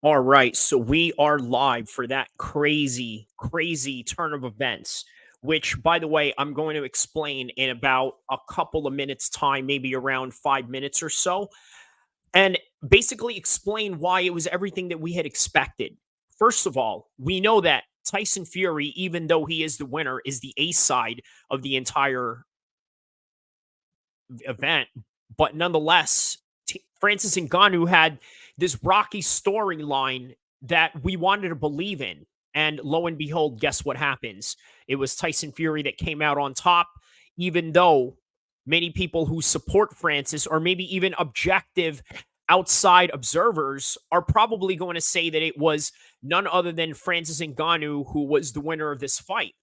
All right, so we are live for that crazy, crazy turn of events, which, by the way, I'm going to explain in about a couple of minutes' time, maybe around 5 minutes or so, and basically explain why it was everything that we had expected. First of all, we know that Tyson Fury, even though he is the winner, is the A side of the entire event. But nonetheless, Francis Ngannou had this rocky storyline that we wanted to believe in. And lo and behold, guess what happens? It was Tyson Fury that came out on top, even though many people who support Francis, or maybe even objective outside observers, are probably going to say that it was none other than Francis Ngannou who was the winner of this fight.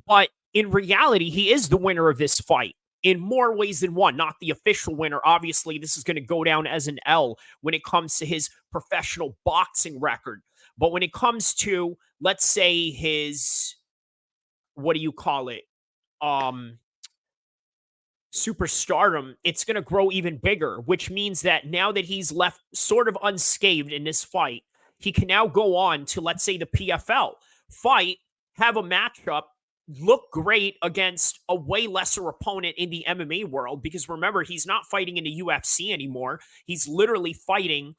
But in reality, he is the winner of this fight in more ways than one, not the official winner. Obviously, this is going to go down as an L when it comes to his professional boxing record. But when it comes to, let's say, his, what do you call it? Um, Superstardom, it's going to grow even bigger, which means that now that he's left sort of unscathed in this fight, he can now go on to, let's say, the PFL fight, have a matchup, look great against a way lesser opponent in the MMA world. Because remember, he's not fighting in the UFC anymore. He's literally fighting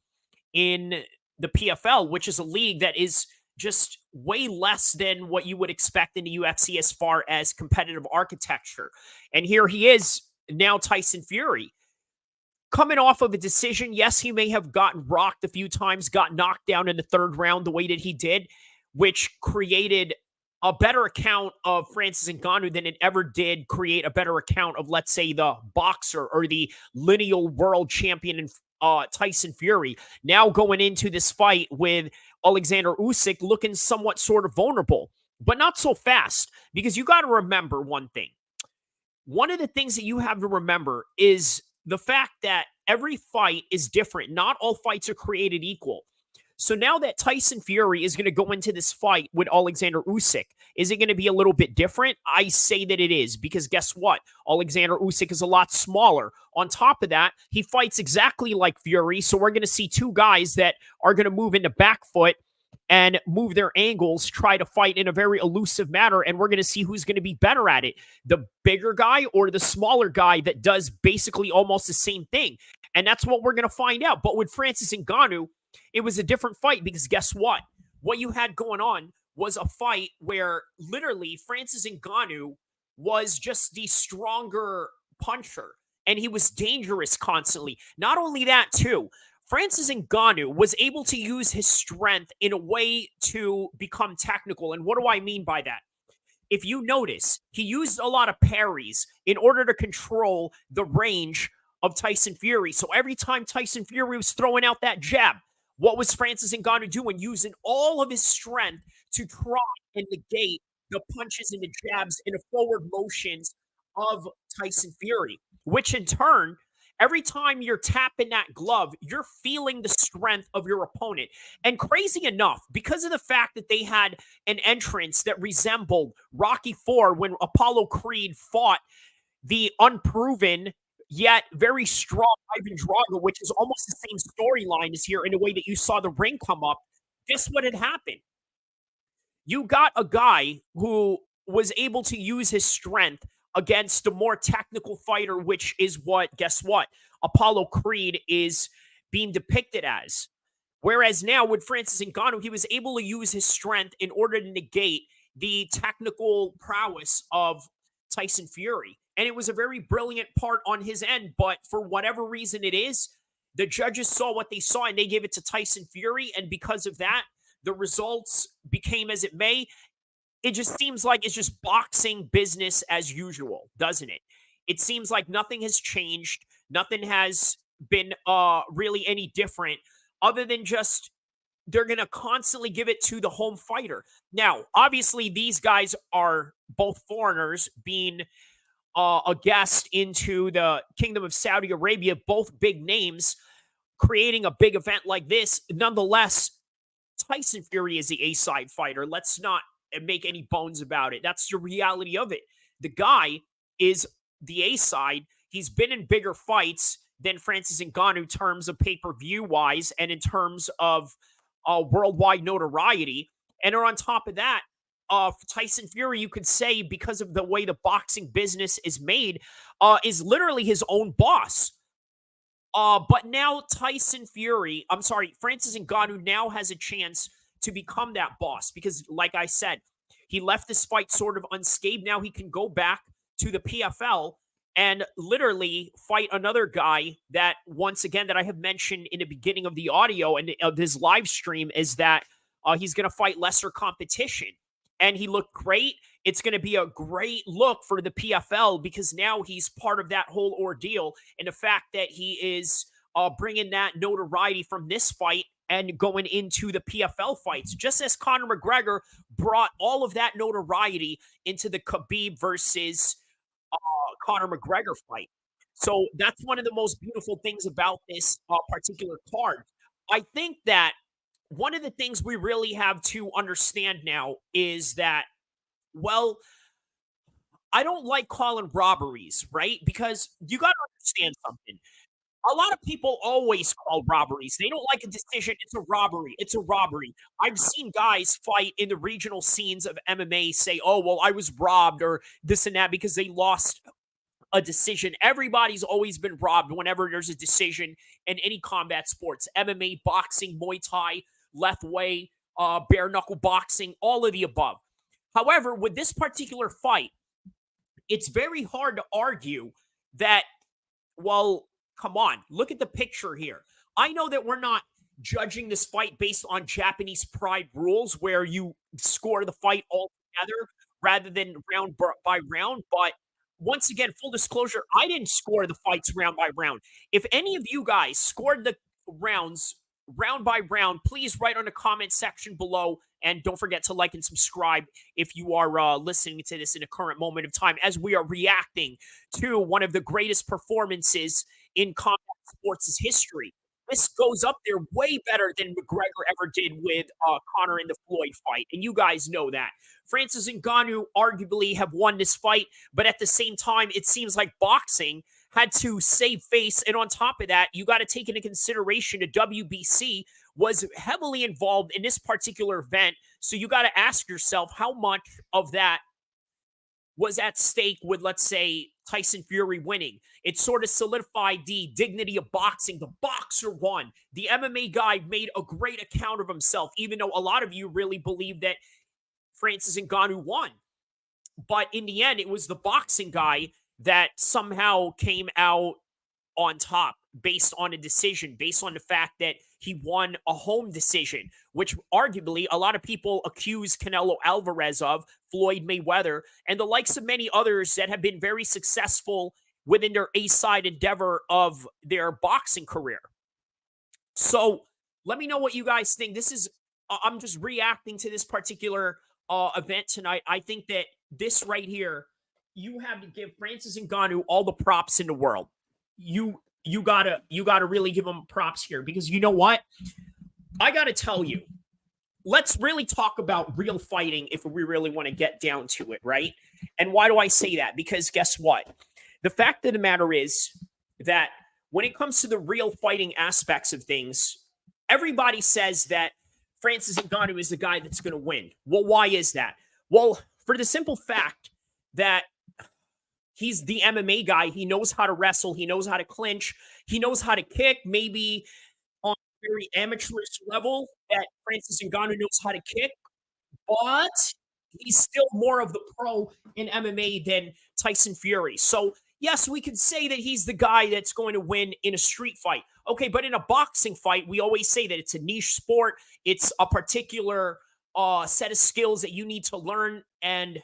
in the PFL, which is a league that is just way less than what you would expect in the UFC as far as competitive architecture. And here he is now, Tyson Fury, coming off of a decision. Yes, he may have gotten rocked a few times, got knocked down in the third round the way that he did, which created a better account of Francis Ngannou than it ever did create a better account of, let's say, the boxer or the lineal world champion in Tyson Fury. Now going into this fight with Alexander Usyk looking somewhat sort of vulnerable, but not so fast, because you got to remember one thing. One of the things that you have to remember is the fact that every fight is different. Not all fights are created equal. So now that Tyson Fury is going to go into this fight with Alexander Usyk, is it going to be a little bit different? I say that it is, because guess what? Alexander Usyk is a lot smaller. On top of that, he fights exactly like Fury, so we're going to see two guys that are going to move into back foot and move their angles, try to fight in a very elusive manner, and we're going to see who's going to be better at it, the bigger guy or the smaller guy that does basically almost the same thing. And that's what we're going to find out. But with Francis Ngannou, it was a different fight, because guess what? What you had going on was a fight where literally Francis Ngannou was just the stronger puncher, and he was dangerous constantly. Not only that, too, Francis Ngannou was able to use his strength in a way to become technical. And what do I mean by that? If you notice, he used a lot of parries in order to control the range of Tyson Fury. So every time Tyson Fury was throwing out that jab, what was Francis Ngannou doing? Using all of his strength to try and negate the punches and the jabs and the forward motions of Tyson Fury, which in turn, every time you're tapping that glove, you're feeling the strength of your opponent. And crazy enough, because of the fact that they had an entrance that resembled Rocky IV when Apollo Creed fought the unproven yet very strong Ivan Drago, which is almost the same storyline as here in the way that you saw the ring come up. Guess what had happened? You got a guy who was able to use his strength against a more technical fighter, which is what, guess what? Apollo Creed is being depicted as. Whereas now with Francis Ngannou, he was able to use his strength in order to negate the technical prowess of Tyson Fury. And it was a very brilliant part on his end. But for whatever reason it is, the judges saw what they saw and they gave it to Tyson Fury. And because of that, the results became as it may. It just seems like it's just boxing business as usual, doesn't it? It seems like nothing has changed. Nothing has been really any different, other than just they're going to constantly give it to the home fighter. Now, obviously, these guys are both foreigners, being a guest into the Kingdom of Saudi Arabia, both big names, creating a big event like this. Nonetheless, Tyson Fury is the A-side fighter. Let's not make any bones about it. That's the reality of it. The guy is the A-side. He's been in bigger fights than Francis Ngannou in terms of pay-per-view wise, and in terms of worldwide notoriety. And on top of that, Tyson Fury, you could say, because of the way the boxing business is made, is literally his own boss. But now Tyson Fury, I'm sorry, Francis Ngannou now has a chance to become that boss because, like I said, he left this fight sort of unscathed. Now he can go back to the PFL and literally fight another guy that, once again, that I have mentioned in the beginning of the audio and of this live stream is that he's going to fight lesser competition. And he looked great. It's going to be a great look for the PFL because now he's part of that whole ordeal. And the fact that he is bringing that notoriety from this fight and going into the PFL fights, just as Conor McGregor brought all of that notoriety into the Khabib versus Conor McGregor fight. So that's one of the most beautiful things about this particular card. I think that one of the things we really have to understand now is that, well, I don't like calling robberies, right? Because you got to understand something. A lot of people always call robberies. They don't like a decision. It's a robbery. It's a robbery. I've seen guys fight in the regional scenes of MMA say, oh, well, I was robbed or this and that because they lost a decision. Everybody's always been robbed whenever there's a decision in any combat sports, MMA, boxing, Muay Thai, Lethwei, bare knuckle boxing, all of the above. However, with this particular fight, it's very hard to argue that, well, come on, look at the picture here. I know that we're not judging this fight based on Japanese pride rules where you score the fight all together rather than round by round. But once again, full disclosure, I didn't score the fights round by round. If any of you guys scored the rounds round by round, please write on the comment section below. And don't forget to like and subscribe if you are listening to this in a current moment of time as we are reacting to one of the greatest performances in combat sports' history. This goes up there way better than McGregor ever did with Conor in the Floyd fight. And you guys know that. Francis Ngannou arguably have won this fight, but at the same time, it seems like boxing had to save face. And on top of that, you got to take into consideration the WBC was heavily involved in this particular event. So you got to ask yourself how much of that was at stake with, let's say, Tyson Fury winning. It sort of solidified the dignity of boxing. The boxer won. The MMA guy made a great account of himself, even though a lot of you really believe that Francis Ngannou won. But in the end, it was the boxing guy that somehow came out on top based on a decision, based on the fact that he won a home decision, which arguably a lot of people accuse Canelo Alvarez of, Floyd Mayweather, and the likes of many others that have been very successful within their A-side endeavor of their boxing career. So let me know what you guys think. This is, I'm just reacting to this particular event tonight. I think that this right here, you have to give Francis Ngannou all the props in the world. You gotta really give him props here because you know what? I gotta tell you, let's really talk about real fighting if we really want to get down to it, right? And why do I say that? Because guess what? The fact of the matter is that when it comes to the real fighting aspects of things, everybody says that Francis Ngannou is the guy that's going to win. Well, why is that? Well, for the simple fact that he's the MMA guy. He knows how to wrestle. He knows how to clinch. He knows how to kick, maybe on a very amateurish level that Francis Ngannou knows how to kick. But he's still more of the pro in MMA than Tyson Fury. So, yes, we could say that he's the guy that's going to win in a street fight. Okay, but in a boxing fight, we always say that it's a niche sport. It's a particular set of skills that you need to learn. And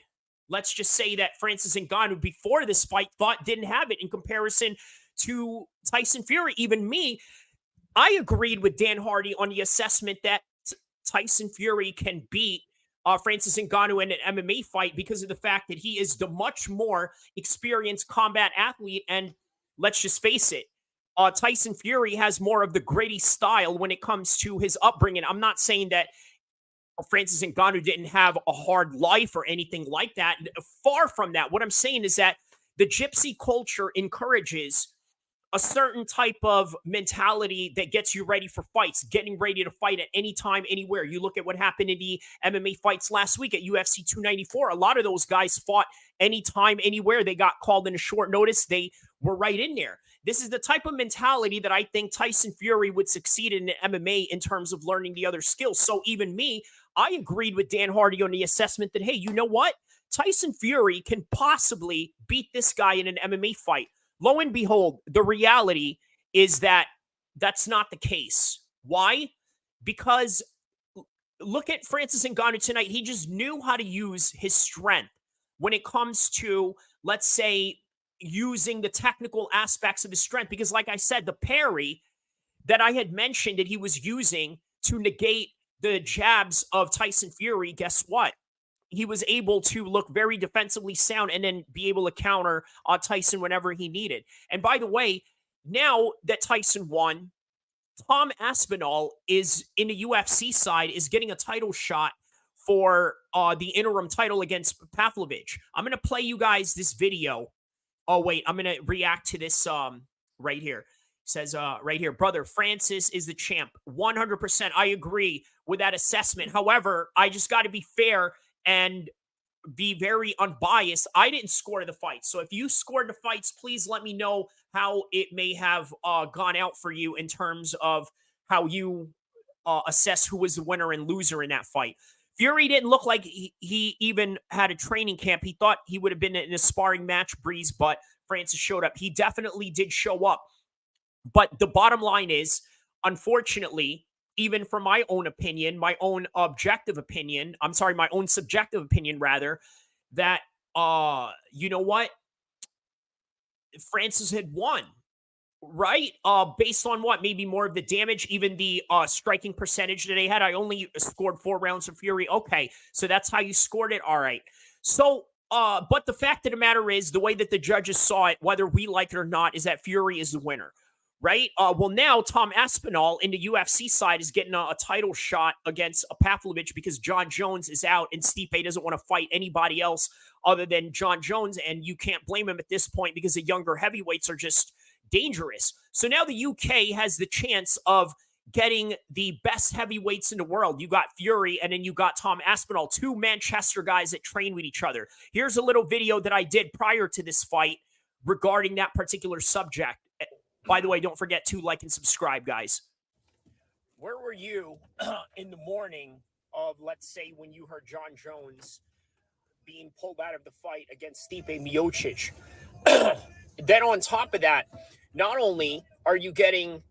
let's just say that Francis Ngannou before this fight didn't have it in comparison to Tyson Fury. Even me, I agreed with Dan Hardy on the assessment that Tyson Fury can beat Francis Ngannou in an MMA fight because of the fact that he is the much more experienced combat athlete. And let's just face it, Tyson Fury has more of the gritty style when it comes to his upbringing. I'm not saying that Francis Ngannou didn't have a hard life or anything like that. Far from that. What I'm saying is that the gypsy culture encourages a certain type of mentality that gets you ready for fights, getting ready to fight at any time, anywhere. You look at what happened in the MMA fights last week at UFC 294. A lot of those guys fought anytime, anywhere. They got called in a short notice. They were right in there. This is the type of mentality that I think Tyson Fury would succeed in MMA in terms of learning the other skills. So even me, I agreed with Dan Hardy on the assessment that, hey, you know what? Tyson Fury can possibly beat this guy in an MMA fight. Lo and behold, the reality is that that's not the case. Why? Because look at Francis Ngannou tonight. He just knew how to use his strength when it comes to, let's say, using the technical aspects of his strength. Because, like I said, the parry that I had mentioned that he was using to negate the jabs of Tyson Fury, guess what? He was able to look very defensively sound and then be able to counter Tyson whenever he needed. And by the way, now that Tyson won, Tom Aspinall is in the UFC side, is getting a title shot for the interim title against Pavlovich. I'm going to play you guys this video. Oh, wait, I'm going to react to this right here. It says right here, brother, Francis is the champ. 100%. I agree with that assessment. However, I just got to be fair and be very unbiased. I didn't score the fight. So if you scored the fights, please let me know how it may have gone out for you in terms of how you assess who was the winner and loser in that fight. Fury didn't look like he even had a training camp. He thought he would have been in a sparring match, Breeze, but Francis showed up. He definitely did show up. But the bottom line is, unfortunately, even from my own opinion, my own objective opinion, I'm sorry, my own subjective opinion, rather, that, you know what? Francis had won, right? Based on what? Maybe more of the damage, even the striking percentage that they had. I only scored 4 rounds for Fury. Okay, so that's how you scored it. All right. So, but the fact of the matter is, the way that the judges saw it, whether we like it or not, is that Fury is the winner. Right? Well, now Tom Aspinall in the UFC side is getting a title shot against Pavlovich because John Jones is out and Stipe doesn't want to fight anybody else other than John Jones. And you can't blame him at this point because the younger heavyweights are just dangerous. So now the UK has the chance of getting the best heavyweights in the world. You got Fury and then you got Tom Aspinall, 2 Manchester guys that train with each other. Here's a little video that I did prior to this fight regarding that particular subject. By the way, don't forget to like and subscribe, guys. Where were you in the morning of, let's say, when you heard John Jones being pulled out of the fight against Stipe Miocic? Then on top of that, not only are you getting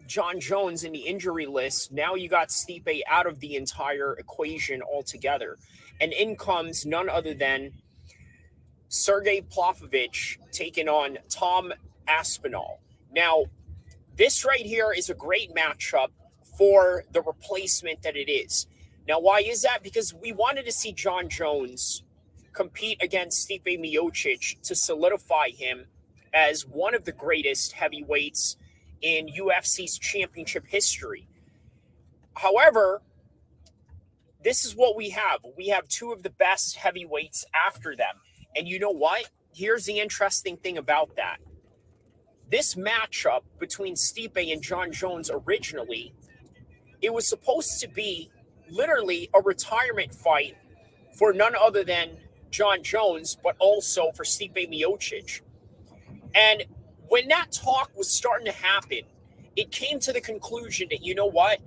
John Jones in the injury list, now you got Stipe out of the entire equation altogether. And in comes none other than Sergey Pavlovich taking on Tom Aspinall. Now, this right here is a great matchup for the replacement that it is. Now, why is that? Because we wanted to see John Jones compete against Stipe Miocic to solidify him as one of the greatest heavyweights in UFC's championship history. However, this is what we have. We have 2 of the best heavyweights after them. And you know what? Here's the interesting thing about that. This matchup between Stipe and John Jones originally, it was supposed to be literally a retirement fight for none other than John Jones, but also for Stipe Miocic. And when that talk was starting to happen, it came to the conclusion that, you know what?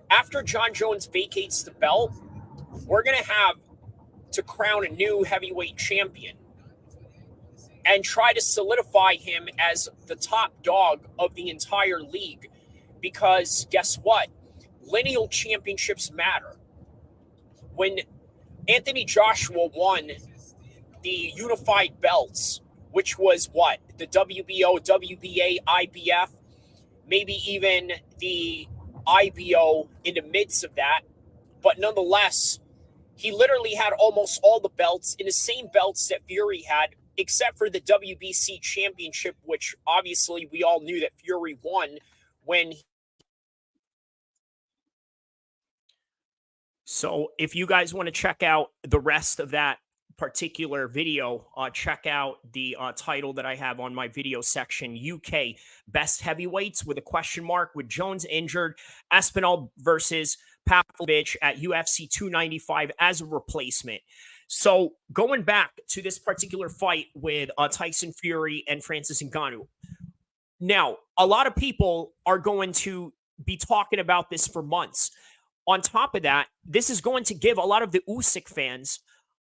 After John Jones vacates the belt, we're going to have to crown a new heavyweight champion and try to solidify him as the top dog of the entire league. Because guess what? Lineal championships matter. When Anthony Joshua won the unified belts, which was what? The WBO, WBA, IBF, maybe even the IBO in the midst of that. But nonetheless, he literally had almost all the belts in the same belts that Fury had, except for the WBC championship, which obviously we all knew that Fury won when. So if you guys want to check out the rest of that particular video, check out the title that I have on my video section: UK Best Heavyweights with a question mark, with Jones injured, Espinal versus Pavlovich at UFC 295 as a replacement. So going back to this particular fight with Tyson Fury and Francis Ngannou. Now, a lot of people are going to be talking about this for months. On top of that, this is going to give a lot of the Usyk fans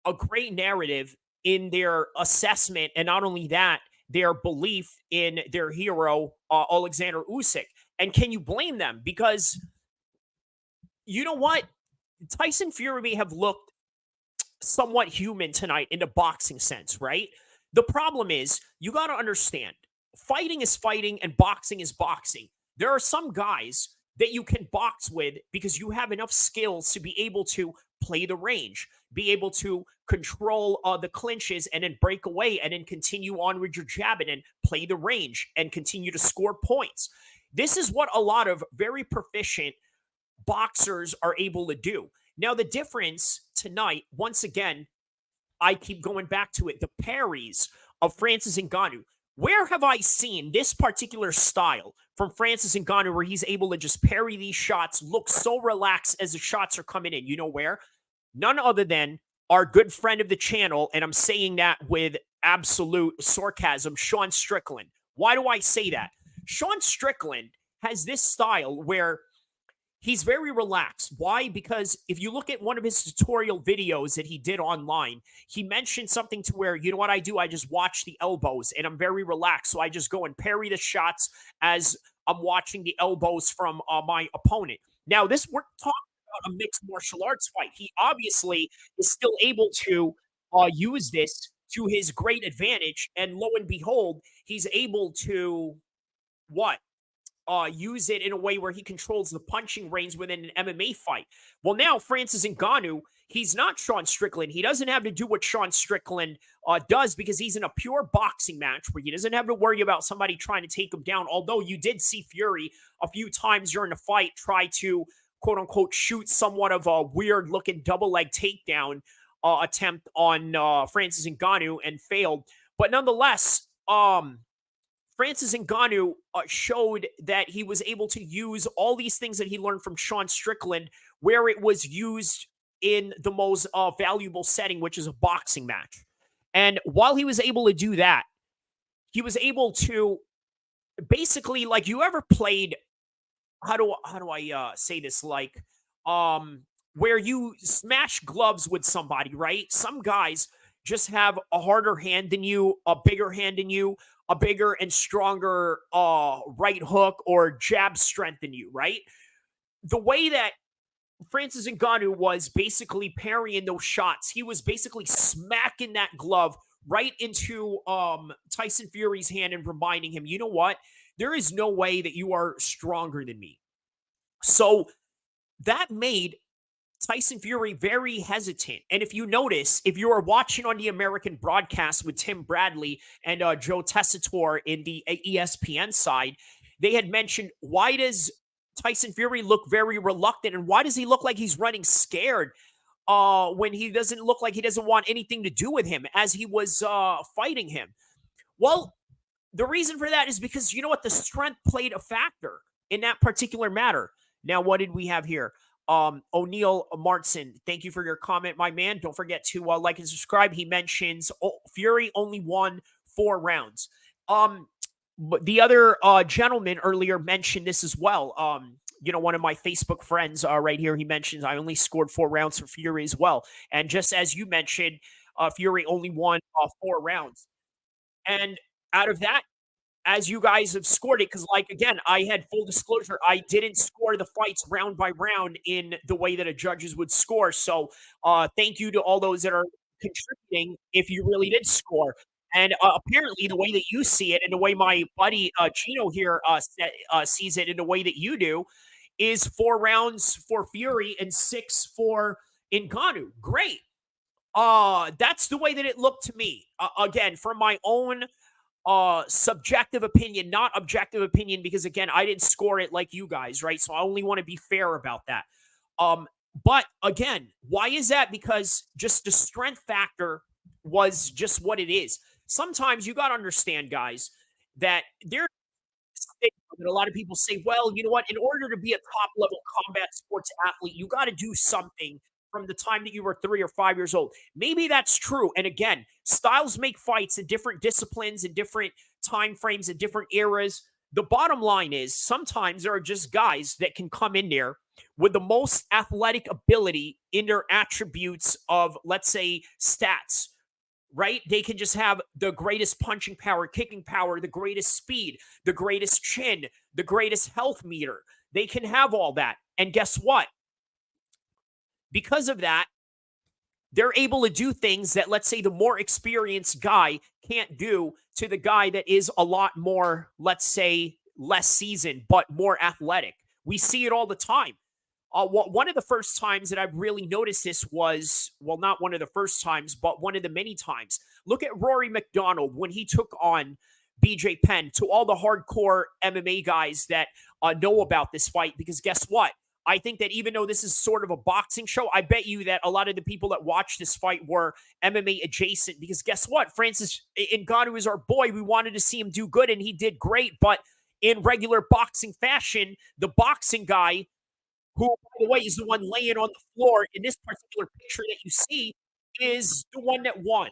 a great narrative in their assessment, and not only that, their belief in their hero, Alexander Usyk. And can you blame them? Because you know what? Tyson Fury may have looked somewhat human tonight in the boxing sense, right? The problem is you got to understand, fighting is fighting and boxing is boxing. There are some guys that you can box with because you have enough skills to be able to play the range, be able to control the clinches and then break away and then continue on with your jab and then play the range and continue to score points. This is what a lot of very proficient boxers are able to do. Now, the difference tonight, once again, I keep going back to it, the parries of Francis Ngannou. Where have I seen this particular style from Francis Ngannou where he's able to just parry these shots, look so relaxed as the shots are coming in? You know where? None other than our good friend of the channel, and I'm saying that with absolute sarcasm, Sean Strickland. Why do I say that? Sean Strickland has this style where he's very relaxed. Why? Because if you look at one of his tutorial videos that he did online, he mentioned something to where, you know what I do? I just watch the elbows and I'm very relaxed. So I just go and parry the shots as I'm watching the elbows from my opponent. Now, we're talking about a mixed martial arts fight. He obviously is still able to use this to his great advantage. And lo and behold, he's able to what? Use it in a way where he controls the punching range within an MMA fight. Well, now Francis Ngannou, he's not Sean Strickland. He doesn't have to do what Sean Strickland does because he's in a pure boxing match where he doesn't have to worry about somebody trying to take him down. Although you did see Fury a few times during the fight try to, quote unquote, shoot somewhat of a weird looking double leg takedown attempt on Francis Ngannou and failed. But nonetheless, Francis Ngannou showed that he was able to use all these things that he learned from Sean Strickland where it was used in the most valuable setting, which is a boxing match. And while he was able to do that, he was able to basically, like, you ever played, how do I say this, like, where you smash gloves with somebody, right? Some guys just have a harder hand than you, a bigger hand than you, a bigger and stronger right hook or jab strength than you, right? The way that Francis Ngannou was basically parrying those shots, he was basically smacking that glove right into Tyson Fury's hand and reminding him, you know what? There is no way that you are stronger than me. So that made Tyson Fury very hesitant. And if you notice, if you are watching on the American broadcast with Tim Bradley and Joe Tessitore in the ESPN side, they had mentioned, why does Tyson Fury look very reluctant and why does he look like he's running scared when he doesn't look like he doesn't want anything to do with him as he was fighting him? Well, the reason for that is because, you know what, the strength played a factor in that particular matter. Now, what did we have here? O'Neill Martson, thank you for your comment, my man. Don't forget to like and subscribe. He mentions Fury only won 4 rounds. But the other gentleman earlier mentioned this as well. You know, one of my Facebook friends right here, he mentions I only scored 4 rounds for Fury as well. And just as you mentioned, Fury only won 4 rounds. And out of that, as you guys have scored it, because, like, again, I had full disclosure, I didn't score the fights round by round in the way that a judges would score. So thank you to all those that are contributing if you really did score. And apparently the way that you see it and the way my buddy Chino here sees it and the way that you do is 4 rounds for Fury and 6 for Ngannou. Great. That's the way that it looked to me. Again, from my own subjective opinion, not objective opinion, because again, I didn't score it like you guys, right? So I only want to be fair about that. But again, why is that? Because just the strength factor was just what it is. Sometimes you got to understand, guys, that there that a lot of people say, well, you know what? In order to be a top level combat sports athlete, you got to do something from the time that you were 3 or 5 years old. Maybe that's true. And again, styles make fights in different disciplines, in different time frames, in different eras. The bottom line is sometimes there are just guys that can come in there with the most athletic ability in their attributes of, let's say, stats, right? They can just have the greatest punching power, kicking power, the greatest speed, the greatest chin, the greatest health meter. They can have all that. And guess what? Because of that, they're able to do things that, let's say, the more experienced guy can't do to the guy that is a lot more, let's say, less seasoned, but more athletic. We see it all the time. One of the first times that I've really noticed this was, well, not one of the first times, but one of the many times. Look at Rory McDonald when he took on BJ Penn, to all the hardcore MMA guys that know about this fight, because guess what? I think that even though this is sort of a boxing show, I bet you that a lot of the people that watched this fight were MMA adjacent, because guess what? Francis Ngannou is our boy. We wanted to see him do good, and he did great. But in regular boxing fashion, the boxing guy, who, by the way, is the one laying on the floor in this particular picture that you see, is the one that won.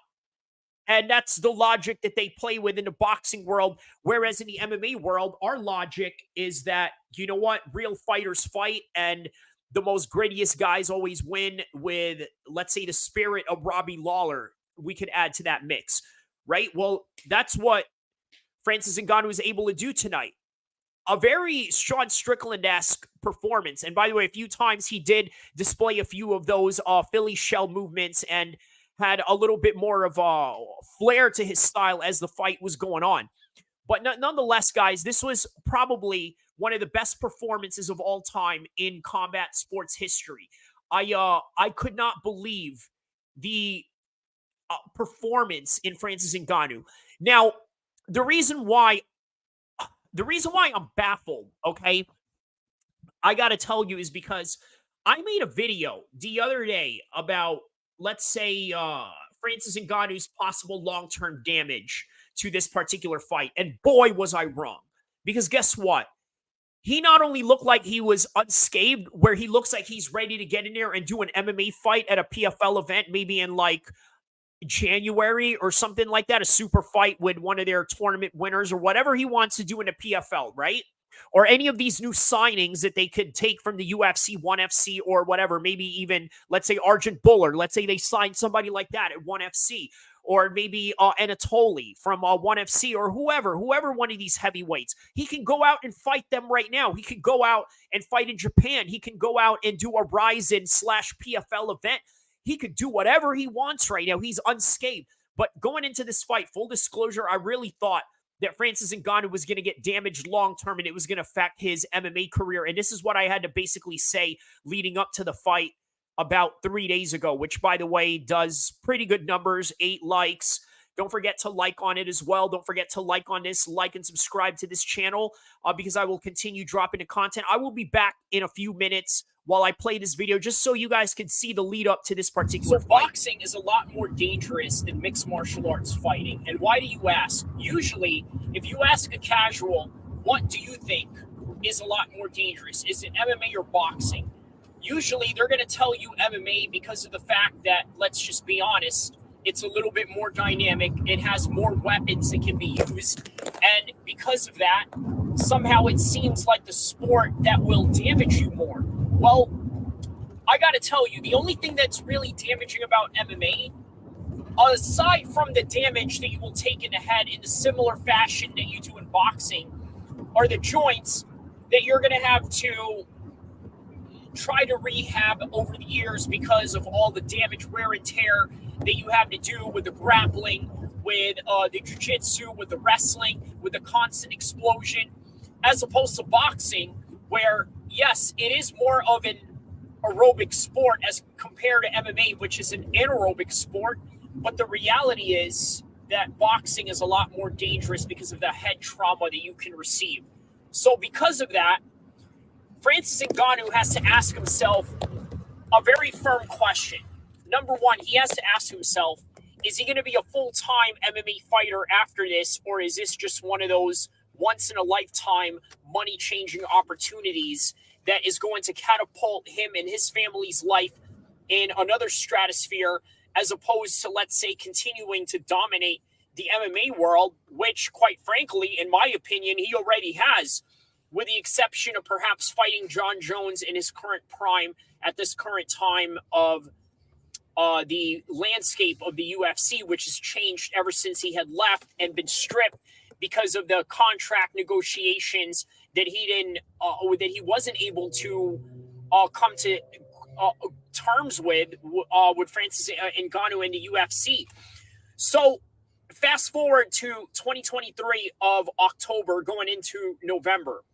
And that's the logic that they play with in the boxing world. Whereas in the MMA world, our logic is that, you know what, real fighters fight, and the most grittiest guys always win, with, let's say, the spirit of Robbie Lawler. We could add to that mix, right? Well, that's what Francis Ngannou was able to do tonight. A very Sean Strickland-esque performance. And by the way, a few times he did display a few of those Philly shell movements and had a little bit more of a flair to his style as the fight was going on. But nonetheless, guys, this was probably one of the best performances of all time in combat sports history. I could not believe the performance in Francis Ngannou. Now, the reason why I'm baffled, okay, I got to tell you, is because I made a video the other day about, let's say, Francis Ngannou's possible long-term damage to this particular fight. And boy, was I wrong. Because guess what? He not only looked like he was unscathed, where he looks like he's ready to get in there and do an MMA fight at a PFL event, maybe in like January or something like that, a super fight with one of their tournament winners or whatever he wants to do in a PFL, right? Or any of these new signings that they could take from the UFC, ONE FC, or whatever, maybe even, let's say, Argent Buller. Let's say they signed somebody like that at ONE FC, or maybe Anatoly from ONE FC, or whoever one of these heavyweights. He can go out and fight them right now. He can go out and fight in Japan. He can go out and do a Ryzen/PFL event. He could do whatever he wants right now. He's unscathed. But going into this fight, full disclosure, I really thought that Francis Ngannou was going to get damaged long-term, and it was going to affect his MMA career. And this is what I had to basically say leading up to the fight about 3 days ago, which, by the way, does pretty good numbers, 8 likes. Don't forget to like on it as well. Don't forget to like on this, like and subscribe to this channel, because I will continue dropping the content. I will be back in a few minutes while I play this video, just so you guys can see the lead up to this particular fight. Boxing is a lot more dangerous than mixed martial arts fighting. And why do you ask? Usually, if you ask a casual, what do you think is a lot more dangerous? Is it MMA or boxing? Usually, they're going to tell you MMA because of the fact that, let's just be honest, it's a little bit more dynamic. It has more weapons that can be used. And because of that, somehow it seems like the sport that will damage you more. Well, I got to tell you, the only thing that's really damaging about MMA, aside from the damage that you will take in the head in the similar fashion that you do in boxing, are the joints that you're going to have to try to rehab over the years because of all the damage, wear and tear that you have to do with the grappling, with the jiu-jitsu, with the wrestling, with the constant explosion, as opposed to boxing, where, yes, it is more of an aerobic sport as compared to MMA, which is an anaerobic sport. But the reality is that boxing is a lot more dangerous because of the head trauma that you can receive. So because of that, Francis Ngannou has to ask himself a very firm question. Number one, he has to ask himself, Is he going to be a full-time MMA fighter after this, or is this just one of those once-in-a-lifetime money-changing opportunities that is going to catapult him and his family's life in another stratosphere, as opposed to, let's say, continuing to dominate the MMA world, which, quite frankly, in my opinion, he already has, with the exception of perhaps fighting John Jones in his current prime at this current time of the landscape of the UFC, which has changed ever since he had left and been stripped because of the contract negotiations that he wasn't able to come to terms with Francis Ngannou in the UFC. So fast forward to 2023 of October going into November.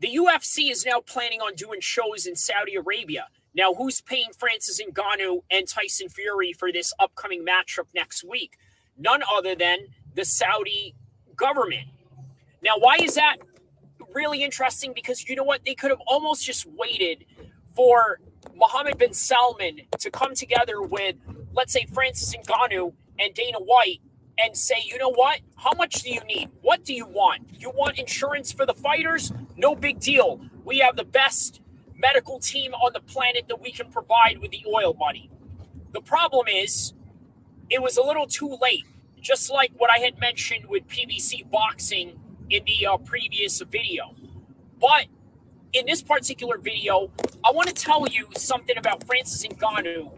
The UFC is now planning on doing shows in Saudi Arabia. Now, who's paying Francis Ngannou and Tyson Fury for this upcoming matchup next week? None other than the Saudi government. Now, why is that really interesting? Because you know what? They could have almost just waited for Mohammed bin Salman to come together with, let's say, Francis Ngannou and Dana White and say, you know what? How much do you need? What do you want? You want insurance for the fighters? No big deal. We have the best medical team on the planet that we can provide with the oil money. The problem is, it was a little too late. Just like what I had mentioned with PBC Boxing in the previous video. But in this particular video, I want to tell you something about Francis Ngannou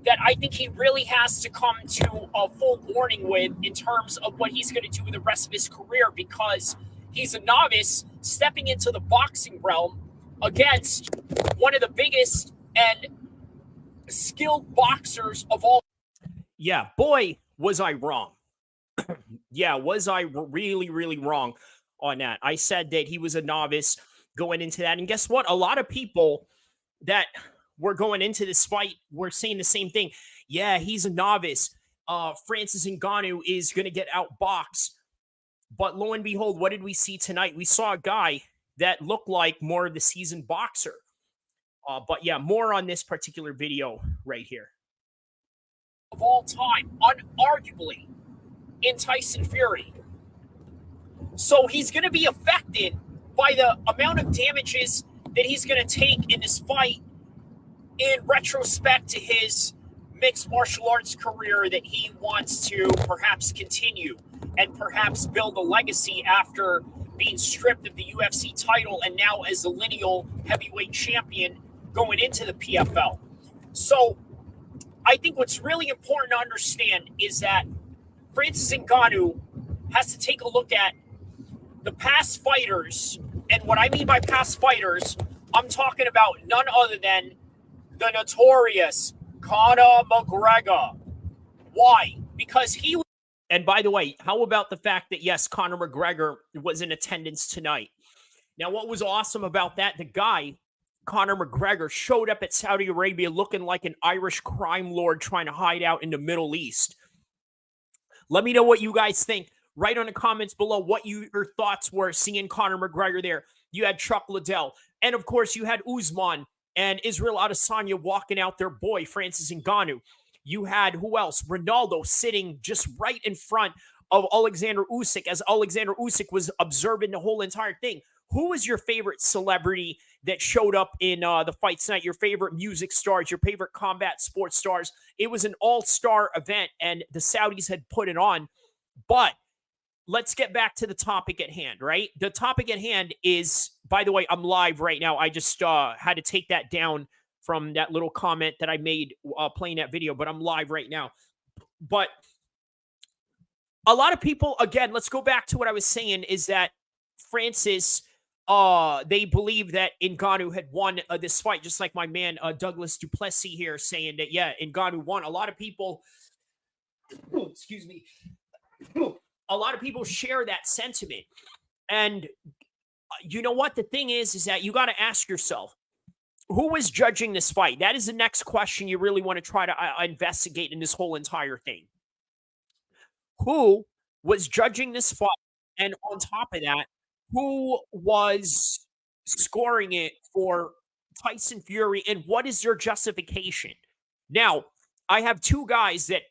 that I think he really has to come to a full warning with in terms of what he's going to do with the rest of his career, because he's a novice stepping into the boxing realm against one of the biggest and skilled boxers of all. Yeah, boy, was I wrong. Yeah, was I really, really wrong on that? I said that he was a novice going into that. And guess what? A lot of people that were going into this fight were saying the same thing. Yeah, he's a novice. Francis Ngannou is going to get outboxed. But lo and behold, what did we see tonight? We saw a guy that looked like more of the seasoned boxer. But yeah, more on this particular video right here. Of all time, unarguably, in Tyson Fury. So he's going to be affected by the amount of damages that he's going to take in this fight in retrospect to his mixed martial arts career that he wants to perhaps continue and perhaps build a legacy after being stripped of the UFC title and now as the lineal heavyweight champion going into the PFL. So I think what's really important to understand is that Francis Ngannou has to take a look at the past fighters. And what I mean by past fighters, I'm talking about none other than the notorious Conor McGregor. Why? Because he... And by the way, how about the fact that, yes, Conor McGregor was in attendance tonight? Now, what was awesome about that, the guy, Conor McGregor, showed up at Saudi Arabia looking like an Irish crime lord trying to hide out in the Middle East. Let me know what you guys think. Write on the comments below what your thoughts were seeing Conor McGregor there. You had Chuck Liddell. And, of course, you had Usman and Israel Adesanya walking out their boy, Francis Ngannou. You had, who else? Ronaldo sitting just right in front of Alexander Usyk as Alexander Usyk was observing the whole entire thing. Who was your favorite celebrity that showed up in the fight tonight? Your favorite music stars, your favorite combat sports stars? It was an all-star event, and the Saudis had put it on. But let's get back to the topic at hand, right? The topic at hand is, by the way, I'm live right now. I just had to take that down from that little comment that I made playing that video, but I'm live right now. But a lot of people, again, let's go back to what I was saying, is that Francis, they believe that Ngannou had won this fight, just like my man Douglas Duplessis here saying that, yeah, Ngannou won. A lot of people, excuse me, a lot of people share that sentiment. And you know what? The thing is that you got to ask yourself, who was judging this fight? That is the next question you really want to try to investigate in this whole entire thing. Who was judging this fight? And on top of that, who was scoring it for Tyson Fury, and what is their justification? Now, I have two guys that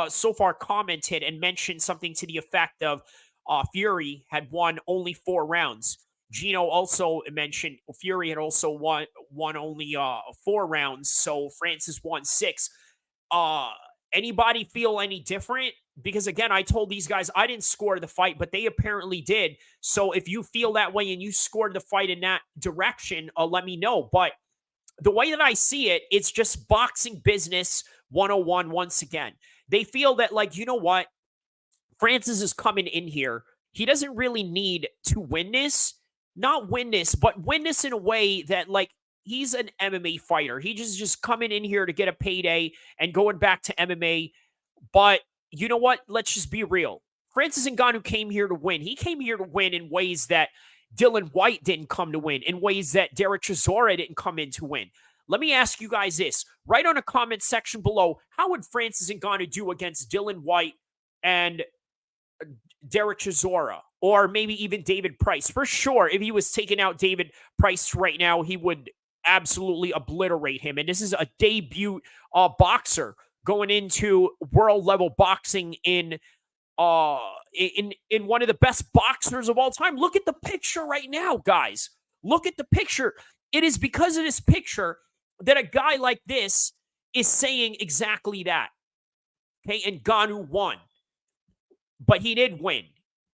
so far commented and mentioned something to the effect of Fury had won only 4 rounds. Gino also mentioned Fury had also won only 4 rounds, so Francis won 6. Uh, Anybody feel any different? Because again, I told these guys I didn't score the fight, but they apparently did. So if you feel that way and you scored the fight in that direction, let me know. But the way that I see it, it's just boxing business 101 once again. They feel that, like, you know what? Francis is coming in here. He doesn't really need to win this. Not win this, but win this in a way that, like, he's an MMA fighter. He just coming in here to get a payday and going back to MMA. But you know what? Let's just be real. Francis Ngannou came here to win. He came here to win in ways that Dylan White didn't come to win, in ways that Derek Chisora didn't come in to win. Let me ask you guys this. Write on a comment section below, how would Francis Ngannou do against Dylan White and Derek Chisora, or maybe even David Price? For sure, if he was taking out David Price right now, he would absolutely obliterate him. And this is a debut boxer going into world level boxing in one of the best boxers of all time. Look at the picture right now, guys. Look at the picture. It is because of this picture that a guy like this is saying exactly that. Okay, and Ngannou won. But he did win.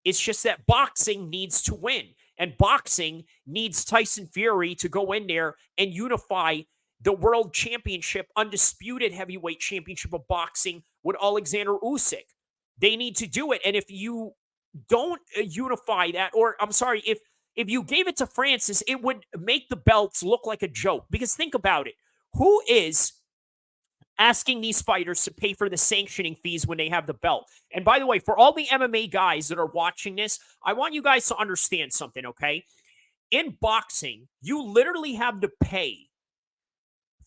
It's just that boxing needs to win. And boxing needs Tyson Fury to go in there and unify the world championship, undisputed heavyweight championship of boxing with Alexander Usyk. They need to do it. And if you don't unify that, or I'm sorry, if you gave it to Francis, it would make the belts look like a joke. Because think about it. Who is asking these fighters to pay for the sanctioning fees when they have the belt? And by the way, for all the MMA guys that are watching this, I want you guys to understand something, okay? In boxing, you literally have to pay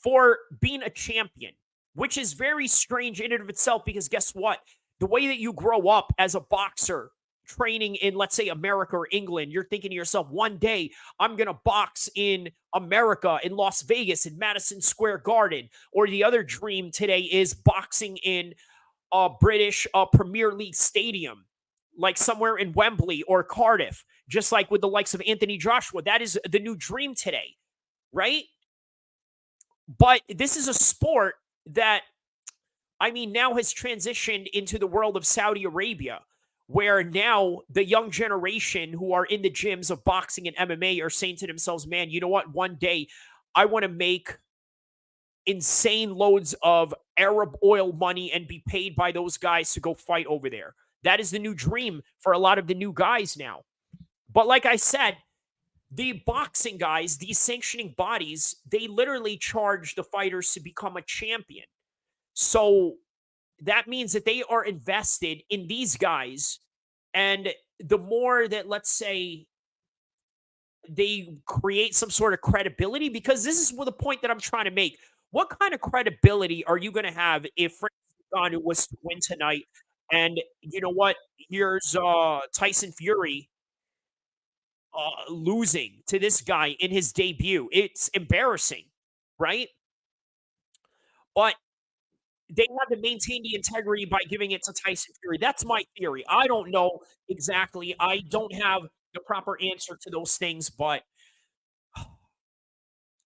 for being a champion, which is very strange in and of itself, because guess what? The way that you grow up as a boxer, training in, let's say, America or England, you're thinking to yourself, one day I'm going to box in America, in Las Vegas, in Madison Square Garden. Or the other dream today is boxing in a British Premier League stadium, like somewhere in Wembley or Cardiff, just like with the likes of Anthony Joshua. That is the new dream today, right? But this is a sport that, I mean, now has transitioned into the world of Saudi Arabia, where now the young generation who are in the gyms of boxing and MMA are saying to themselves, man, you know what? One day I want to make insane loads of Arab oil money and be paid by those guys to go fight over there. That is the new dream for a lot of the new guys now. But like I said, the boxing guys, these sanctioning bodies, they literally charge the fighters to become a champion. So that means that they are invested in these guys. And the more that, let's say, they create some sort of credibility, because this is the point that I'm trying to make. What kind of credibility are you going to have if Francis Ngannou was to win tonight? And you know what? Here's Tyson Fury losing to this guy in his debut. It's embarrassing, right? But they have to maintain the integrity by giving it to Tyson Fury. That's my theory. I don't know exactly. I don't have the proper answer to those things, but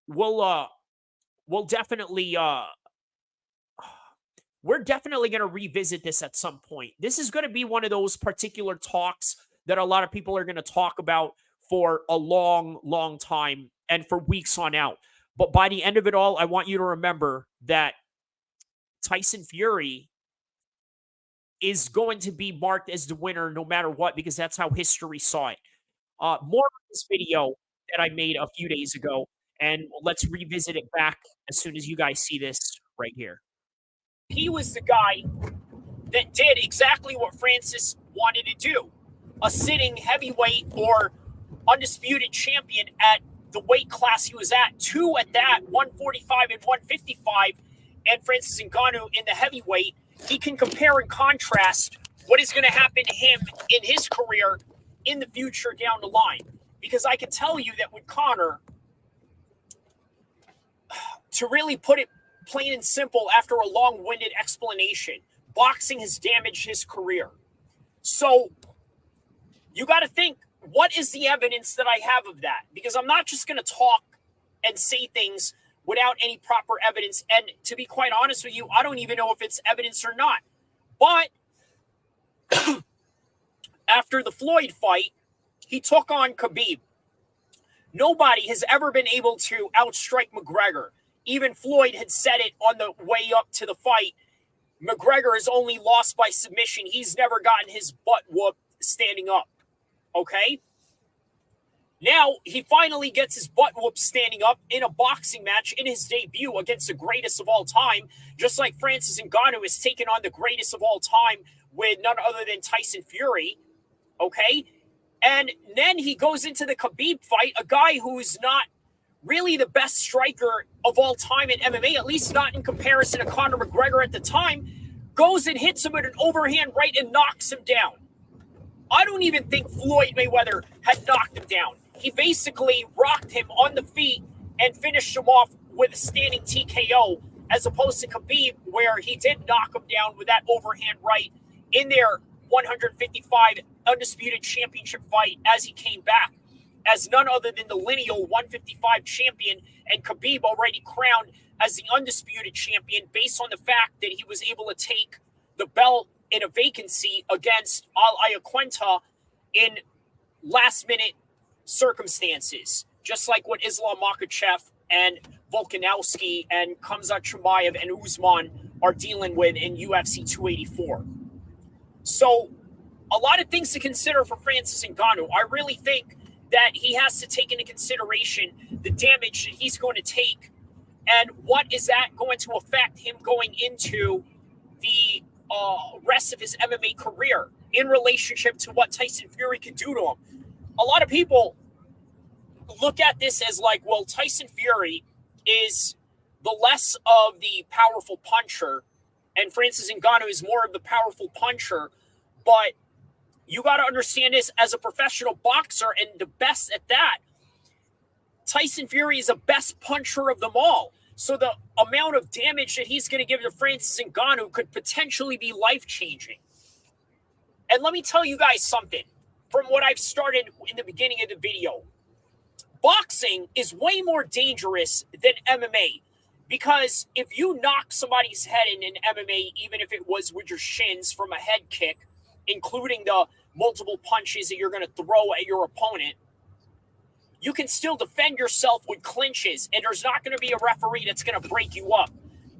we'll uh we'll definitely we're definitely going to revisit this at some point. This is going to be one of those particular talks that a lot of people are going to talk about for a long, long time and for weeks on out. But by the end of it all, I want you to remember that Tyson Fury is going to be marked as the winner no matter what, because that's how history saw it. More of this video that I made a few days ago, and let's revisit it back as soon as you guys see this right here. He was the guy that did exactly what Francis wanted to do. A sitting heavyweight or undisputed champion at the weight class he was at, two at that, 145 and 155, and Francis Ngannou in the heavyweight. He can compare and contrast what is going to happen to him in his career in the future down the line. Because I can tell you that with Conor, to really put it plain and simple, after a long-winded explanation, boxing has damaged his career. So you got to think, what is the evidence that I have of that? Because I'm not just going to talk and say things without any proper evidence. And to be quite honest with you, I don't even know if it's evidence or not. But after the Floyd fight, he took on Khabib. Nobody has ever been able to outstrike McGregor. Even Floyd had said it on the way up to the fight. McGregor has only lost by submission. He's never gotten his butt whooped standing up. Okay? Now, he finally gets his butt whooped standing up in a boxing match in his debut against the greatest of all time, just like Francis Ngannou has taken on the greatest of all time with none other than Tyson Fury. Okay? And then he goes into the Khabib fight, a guy who's not really the best striker of all time in MMA, at least not in comparison to Conor McGregor at the time, goes and hits him with an overhand right and knocks him down. I don't even think Floyd Mayweather had knocked him down. He basically rocked him on the feet and finished him off with a standing TKO, as opposed to Khabib, where he did knock him down with that overhand right in their 155 undisputed championship fight as he came back as none other than the lineal 155 champion, and Khabib already crowned as the undisputed champion based on the fact that he was able to take the belt in a vacancy against Al-Iaquinta in last-minute circumstances, just like what Islam Makhachev and Volkanovski and Khamzat Chimaev and Usman are dealing with in UFC 284. So a lot of things to consider for Francis Ngannou. I really think that he has to take into consideration the damage that he's going to take and what is that going to affect him going into the rest of his MMA career in relationship to what Tyson Fury could do to him. A lot of people look at this as like, well, Tyson Fury is the less of the powerful puncher and Francis Ngannou is more of the powerful puncher. But you got to understand this, as a professional boxer and the best at that, Tyson Fury is the best puncher of them all. So the amount of damage that he's going to give to Francis Ngannou could potentially be life-changing. And let me tell you guys something from what I've started in the beginning of the video. Boxing is way more dangerous than MMA, because if you knock somebody's head in MMA, even if it was with your shins from a head kick, including the multiple punches that you're going to throw at your opponent, you can still defend yourself with clinches, and there's not going to be a referee that's going to break you up.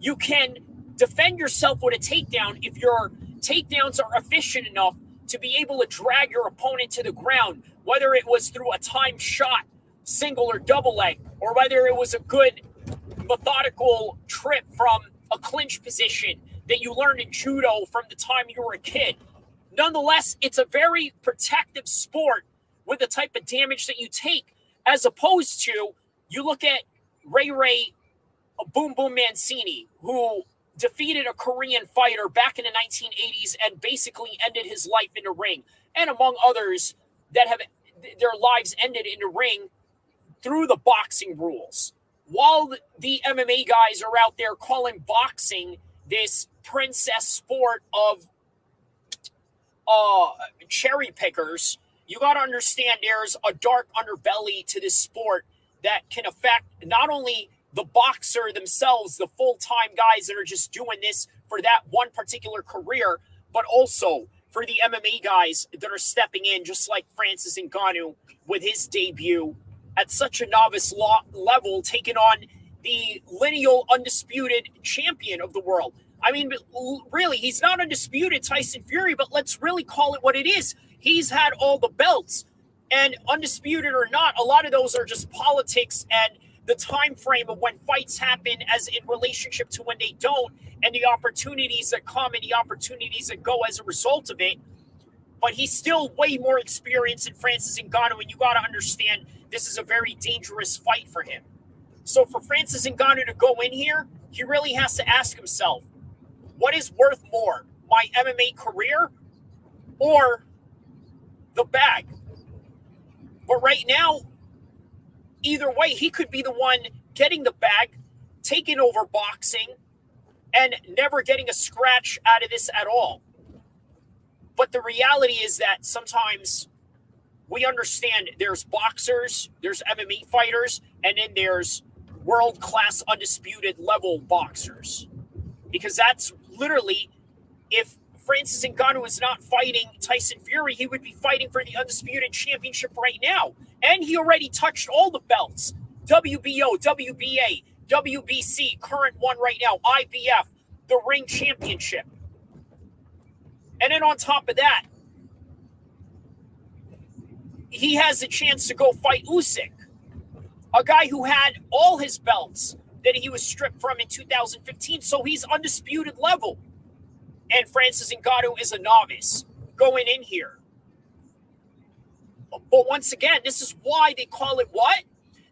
You can defend yourself with a takedown if your takedowns are efficient enough to be able to drag your opponent to the ground, whether it was through a timed shot, single or double leg, or whether it was a good methodical trip from a clinch position that you learned in judo from the time you were a kid. Nonetheless, it's a very protective sport with the type of damage that you take, as opposed to, you look at Ray Boom Boom Mancini, who defeated a Korean fighter back in the 1980s and basically ended his life in the ring, and among others that have their lives ended in the ring through the boxing rules. While the MMA guys are out there calling boxing this princess sport of cherry pickers, you got to understand there's a dark underbelly to this sport that can affect not only the boxer themselves, the full-time guys that are just doing this for that one particular career, but also for the MMA guys that are stepping in, just like Francis Ngannou with his debut at such a novice level, taking on the lineal undisputed champion of the world. I mean, really, he's not undisputed Tyson Fury, but let's really call it what it is. He's had all the belts, and undisputed or not, a lot of those are just politics and the time frame of when fights happen as in relationship to when they don't, and the opportunities that come and the opportunities that go as a result of it. But he's still way more experienced than Francis Ngannou, and you got to understand this is a very dangerous fight for him. So for Francis Ngannou to go in here, he really has to ask himself, what is worth more, my MMA career or the bag? But right now, either way, he could be the one getting the bag, taking over boxing, and never getting a scratch out of this at all. But the reality is that sometimes we understand there's boxers, there's MMA fighters, and then there's world-class undisputed level boxers. Because that's literally, if Francis Ngannou is not fighting Tyson Fury, he would be fighting for the undisputed championship right now. And he already touched all the belts. WBO, WBA, WBC, current one right now, IBF, the Ring Championship. And then on top of that, he has a chance to go fight Usyk, a guy who had all his belts that he was stripped from in 2015. So he's undisputed level. And Francis Ngannou is a novice going in here. But once again, this is why they call it what?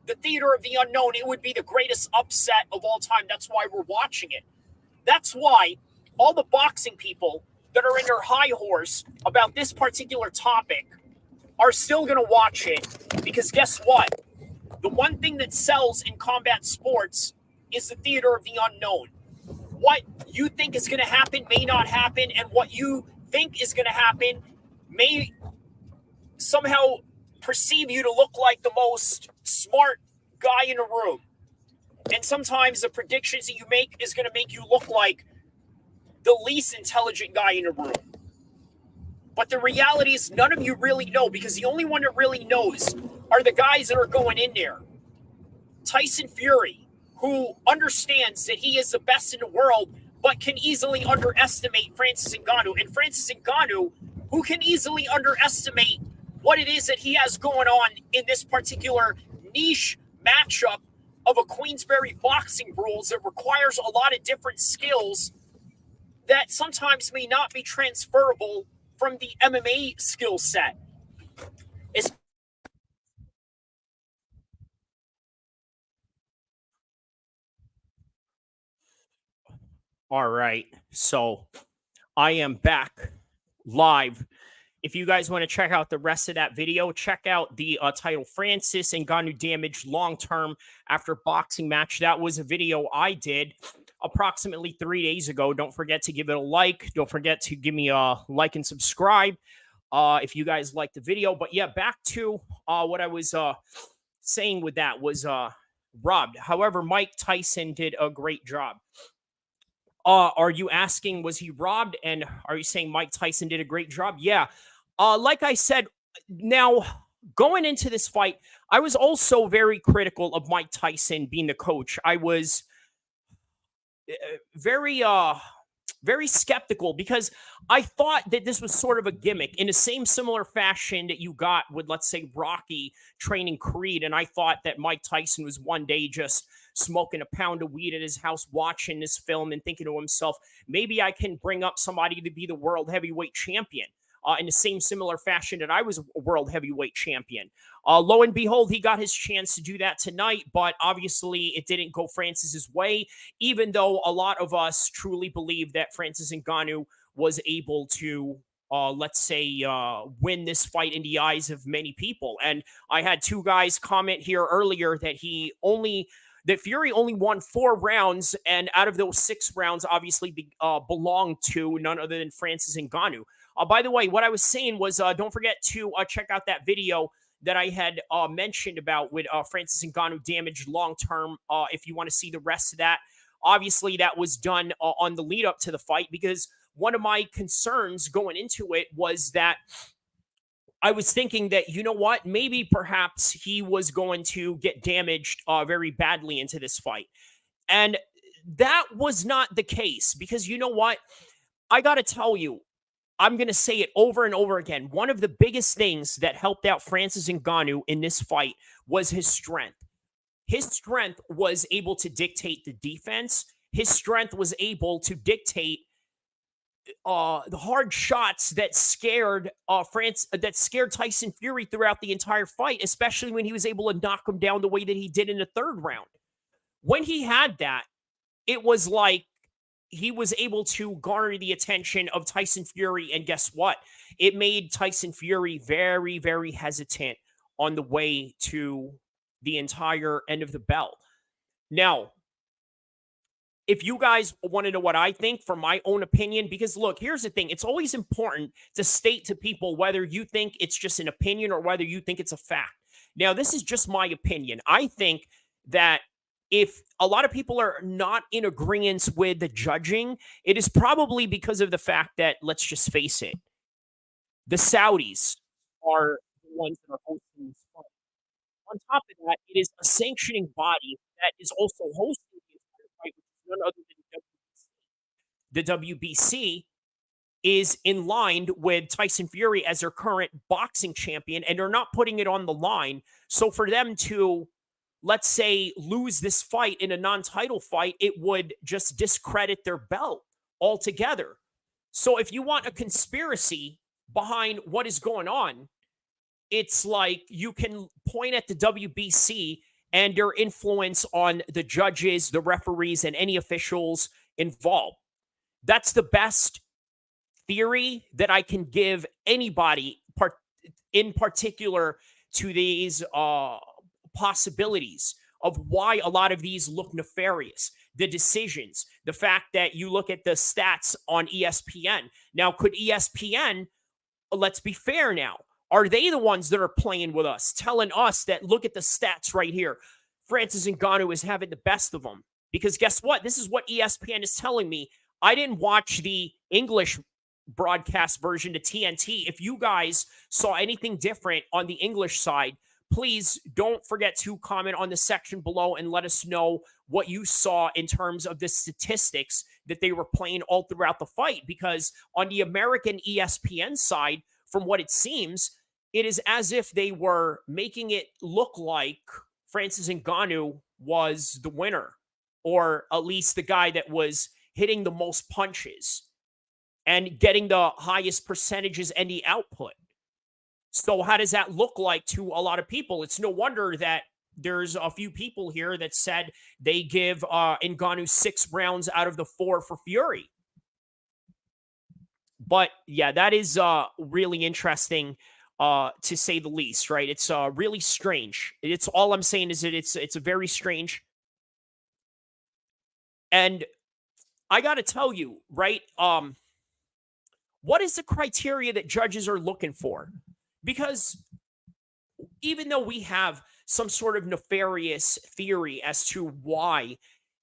The theater of the unknown. It would be the greatest upset of all time. That's why we're watching it. That's why all the boxing people that are in their high horse about this particular topic are still going to watch it, because guess what? The one thing that sells in combat sports is the theater of the unknown. What you think is going to happen may not happen, and what you think is going to happen may somehow perceive you to look like the most smart guy in the room. And sometimes the predictions that you make is going to make you look like the least intelligent guy in the room. But the reality is none of you really know, because the only one that really knows are the guys that are going in there. Tyson Fury, who understands that he is the best in the world, but can easily underestimate Francis Ngannou. And Francis Ngannou, who can easily underestimate what it is that he has going on in this particular niche matchup of a Queensberry boxing rules that requires a lot of different skills that sometimes may not be transferable from the MMA skill set. All right, so I am back live. If you guys want to check out the rest of that video, check out the title Francis Ngannou damage long-term after boxing match. That was a video I did approximately 3 days ago. Don't forget to give it a like. Don't forget to give me a like and subscribe if you guys like the video. But yeah, back to what I was saying with that was robbed. However, Mike Tyson did a great job. Are you asking, was he robbed? And are you saying Mike Tyson did a great job? Yeah. Like I said, now going into this fight, I was also very critical of Mike Tyson being the coach. I was very very skeptical because I thought that this was sort of a gimmick in the same similar fashion that you got with, let's say, Rocky training Creed. And I thought that Mike Tyson was one day just smoking a pound of weed at his house, watching this film and thinking to himself, maybe I can bring up somebody to be the world heavyweight champion. In the same similar fashion that I was a world heavyweight champion. Lo and behold, he got his chance to do that tonight, but obviously it didn't go Francis's way, even though a lot of us truly believe that Francis Ngannou was able to, let's say, win this fight in the eyes of many people. And I had two guys comment here earlier that Fury only won 4 rounds, and out of those 6 rounds, obviously belonged to none other than Francis Ngannou. By the way, what I was saying was don't forget to check out that video that I had mentioned about with Francis Ngannou damage long-term if you want to see the rest of that. Obviously, that was done on the lead up to the fight, because one of my concerns going into it was that I was thinking that, you know what, maybe perhaps he was going to get damaged very badly into this fight. And that was not the case, because you know what? I got to tell you, I'm going to say it over and over again. One of the biggest things that helped out Francis Ngannou in this fight was his strength. His strength was able to dictate the defense. His strength was able to dictate the hard shots that scared Tyson Fury throughout the entire fight, especially when he was able to knock him down the way that he did in the 3rd round. When he had that, it was like he was able to garner the attention of Tyson Fury. And guess what? It made Tyson Fury very, very hesitant on the way to the entire end of the bell. Now, if you guys want to know what I think from my own opinion, because look, here's the thing. It's always important to state to people whether you think it's just an opinion or whether you think it's a fact. Now, this is just my opinion. I think that if a lot of people are not in agreement with the judging, it is probably because of the fact that, let's just face it, the Saudis are the ones that are hosting this fight. On top of that, it is a sanctioning body that is also hosting the entire fight, which is none other than the WBC is in line with Tyson Fury as their current boxing champion, and they're not putting it on the line. So for them to, let's say, lose this fight in a non-title fight, it would just discredit their belt altogether. So if you want a conspiracy behind what is going on, it's like you can point at the WBC and their influence on the judges, the referees, and any officials involved. That's the best theory that I can give anybody, in particular to these possibilities of why a lot of these look nefarious. The decisions, the fact that you look at the stats on ESPN. Now, could ESPN, let's be fair now, are they the ones that are playing with us, telling us that, look at the stats right here, Francis Ngannou is having the best of them? Because guess what? This is what ESPN is telling me. I didn't watch the English broadcast version to TNT. If you guys saw anything different on the English side, please don't forget to comment on the section below and let us know what you saw in terms of the statistics that they were playing all throughout the fight. Because on the American ESPN side, from what it seems, it is as if they were making it look like Francis Ngannou was the winner, or at least the guy that was hitting the most punches and getting the highest percentages and the output. So how does that look like to a lot of people? It's no wonder that there's a few people here that said they give Ngannou 6 rounds out of the 4 for Fury. But yeah, that is really interesting to say the least, right? It's really strange. It's all I'm saying is that it's a very strange. And I got to tell you, right? What is the criteria that judges are looking for? Because even though we have some sort of nefarious theory as to why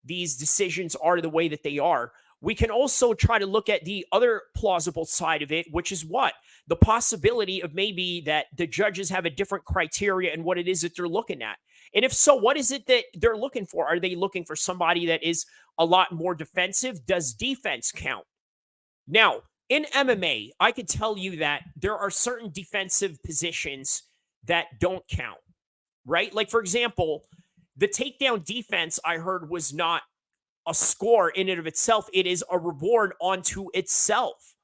these decisions are the way that they are, we can also try to look at the other plausible side of it, which is what? The possibility of maybe that the judges have a different criteria and what it is that they're looking at. And if so, what is it that they're looking for? Are they looking for somebody that is a lot more defensive? Does defense count? Now, in MMA, I could tell you that there are certain defensive positions that don't count, right? Like, for example, the takedown defense I heard was not a score in and of itself. It is a reward onto itself,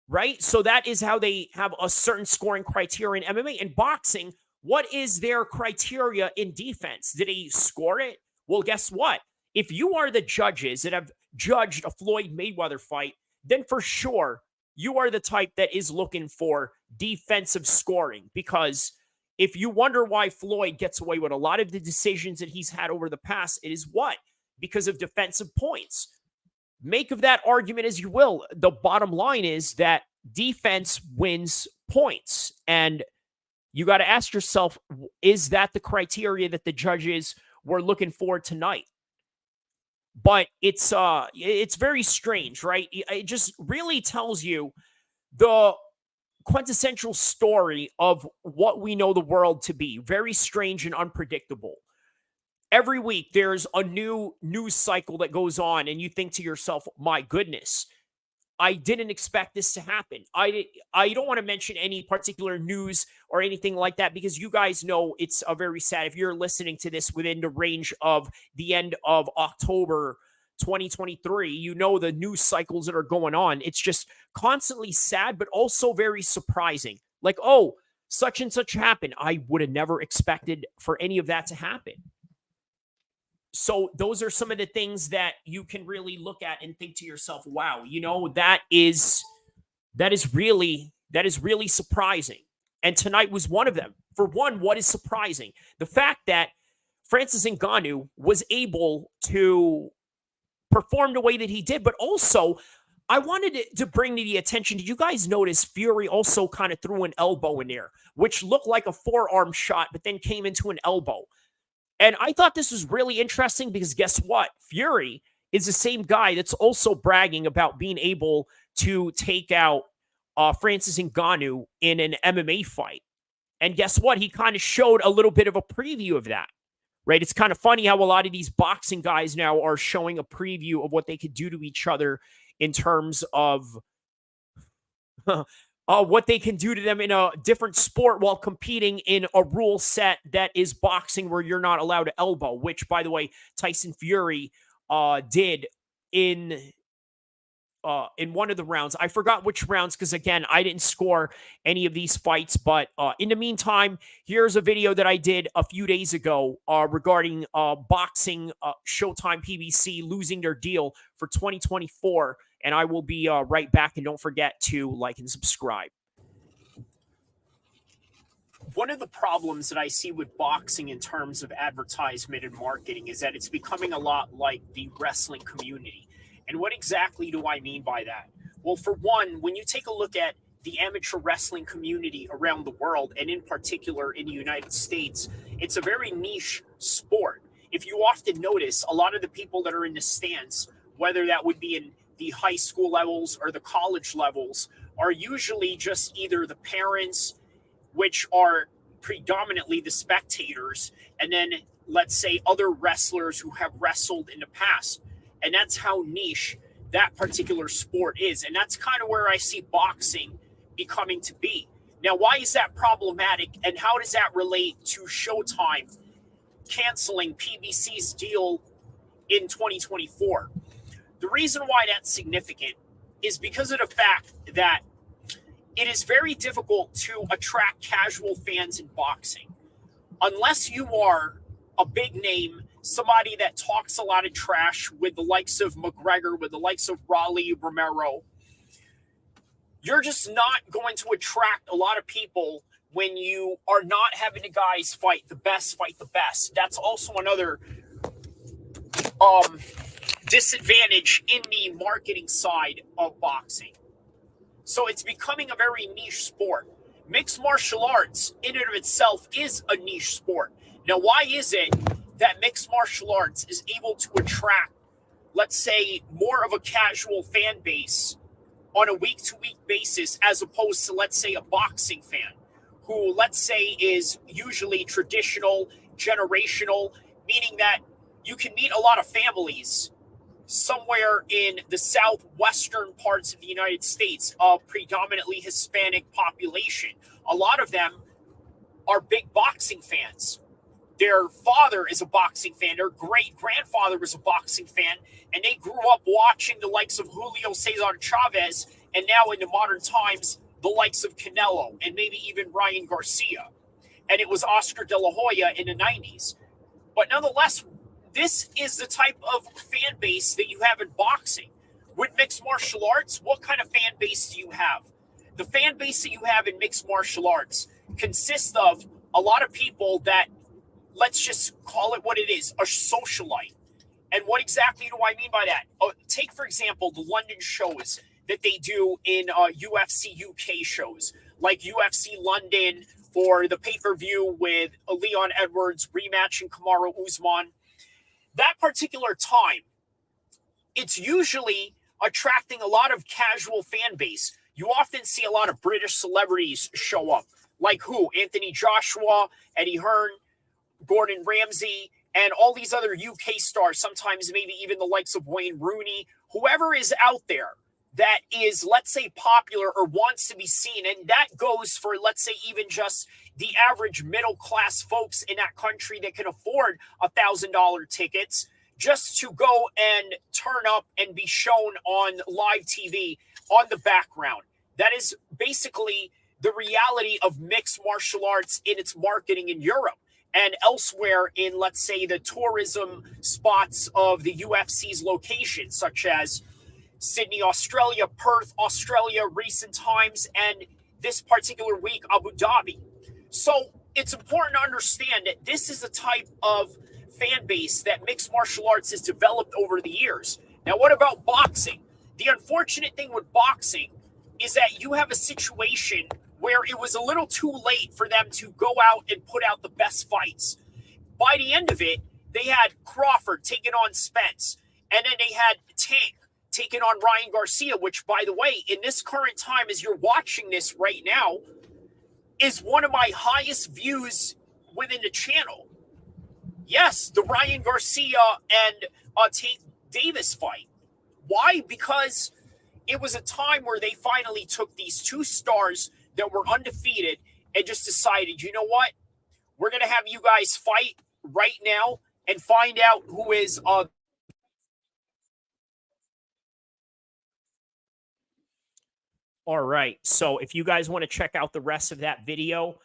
right? So that is how they have a certain scoring criteria in MMA. In boxing, what is their criteria in defense? Did they score it? Well, guess what? If you are the judges that have judged a Floyd Mayweather fight, then for sure you are the type that is looking for defensive scoring. Because if you wonder why Floyd gets away with a lot of the decisions that he's had over the past, it is what? Because of defensive points. Make of that argument as you will. The bottom line is that defense wins points. And you got to ask yourself, is that the criteria that the judges were looking for tonight? But it's very strange, right? It just really tells you the quintessential story of what we know the world to be. Very strange and unpredictable. Every week there's a new news cycle that goes on, and you think to yourself, my goodness, I didn't expect this to happen. I don't want to mention any particular news or anything like that, because you guys know it's a very sad. If you're listening to this within the range of the end of October 2023, you know the news cycles that are going on. It's just constantly sad, but also very surprising. Like, oh, such and such happened. I would have never expected for any of that to happen. So those are some of the things that you can really look at and think to yourself, wow, that is really surprising. And tonight was one of them. For one, what is surprising? The fact that Francis Ngannou was able to perform the way that he did. But also, I wanted to bring to the attention. Did you guys notice Fury also kind of threw an elbow in there, which looked like a forearm shot, but then came into an elbow? And I thought this was really interesting because guess what? Fury is the same guy that's also bragging about being able to take out Francis Ngannou in an MMA fight. And guess what? He kind of showed a little bit of a preview of that, right? It's kind of funny how a lot of these boxing guys now are showing a preview of what they could do to each other in terms of what they can do to them in a different sport while competing in a rule set that is boxing where you're not allowed to elbow, which, by the way, Tyson Fury did in one of the rounds. I forgot which rounds because, again, I didn't score any of these fights. But in the meantime, here's a video that I did a few days ago regarding boxing Showtime PBC losing their deal for 2024. And I will be right back. And don't forget to like and subscribe. One of the problems that I see with boxing in terms of advertisement and marketing is that it's becoming a lot like the wrestling community. And what exactly do I mean by that? Well, for one, when you take a look at the amateur wrestling community around the world, and in particular in the United States, it's a very niche sport. If you often notice, a lot of the people that are in the stands, whether that would be in the high school levels or the college levels, are usually just either the parents, which are predominantly the spectators, and then let's say other wrestlers who have wrestled in the past. And that's how niche that particular sport is. And that's kind of where I see boxing becoming to be. Now, why is that problematic? And how does that relate to Showtime canceling PBC's deal in 2024? The reason why that's significant is because of the fact that it is very difficult to attract casual fans in boxing. Unless you are a big name, somebody that talks a lot of trash with the likes of McGregor, with the likes of Raleigh Romero, you're just not going to attract a lot of people when you are not having the guys fight the best. That's also another disadvantage in the marketing side of boxing. So it's becoming a very niche sport. Mixed martial arts in and of itself is a niche sport. Now, why is it that mixed martial arts is able to attract, let's say, more of a casual fan base on a week-to-week basis as opposed to, let's say, a boxing fan who, let's say, is usually traditional, generational, meaning that you can meet a lot of families somewhere in the southwestern parts of the United States, a predominantly Hispanic population. A lot of them are big boxing fans. Their father is a boxing fan. Their great-grandfather was a boxing fan. And they grew up watching the likes of Julio Cesar Chavez, and now in the modern times, the likes of Canelo, and maybe even Ryan Garcia. And it was Oscar De La Hoya in the 90s. But nonetheless, this is the type of fan base that you have in boxing. With mixed martial arts, what kind of fan base do you have? The fan base that you have in mixed martial arts consists of a lot of people that, let's just call it what it is, a socialite. And what exactly do I mean by that? Take, for example, the London shows that they do in UFC UK shows, like UFC London or the pay-per-view with Leon Edwards rematching Kamaru Usman. That particular time, it's usually attracting a lot of casual fan base. You often see a lot of British celebrities show up, like who? Anthony Joshua, Eddie Hearn, Gordon Ramsay, and all these other UK stars, sometimes maybe even the likes of Wayne Rooney, whoever is out there that is, let's say, popular or wants to be seen. And that goes for, let's say, even just the average middle-class folks in that country that can afford $1,000 tickets just to go and turn up and be shown on live TV on the background. That is basically the reality of mixed martial arts in its marketing in Europe and elsewhere in, let's say, the tourism spots of the UFC's locations, such as Sydney, Australia, Perth, Australia, recent times, and this particular week, Abu Dhabi. So it's important to understand that this is the type of fan base that mixed martial arts has developed over the years. Now, what about boxing? The unfortunate thing with boxing is that you have a situation where it was a little too late for them to go out and put out the best fights. By the end of it, they had Crawford taking on Spence, and then they had Tank taking on Ryan Garcia, which, by the way, in this current time, as you're watching this right now, is one of my highest views within the channel. Yes, the Ryan Garcia and Tank Davis fight. Why? Because it was a time where they finally took these two stars that were undefeated and just decided, you know what? We're going to have you guys fight right now and find out who is all right. So if you guys want to check out the rest of that video,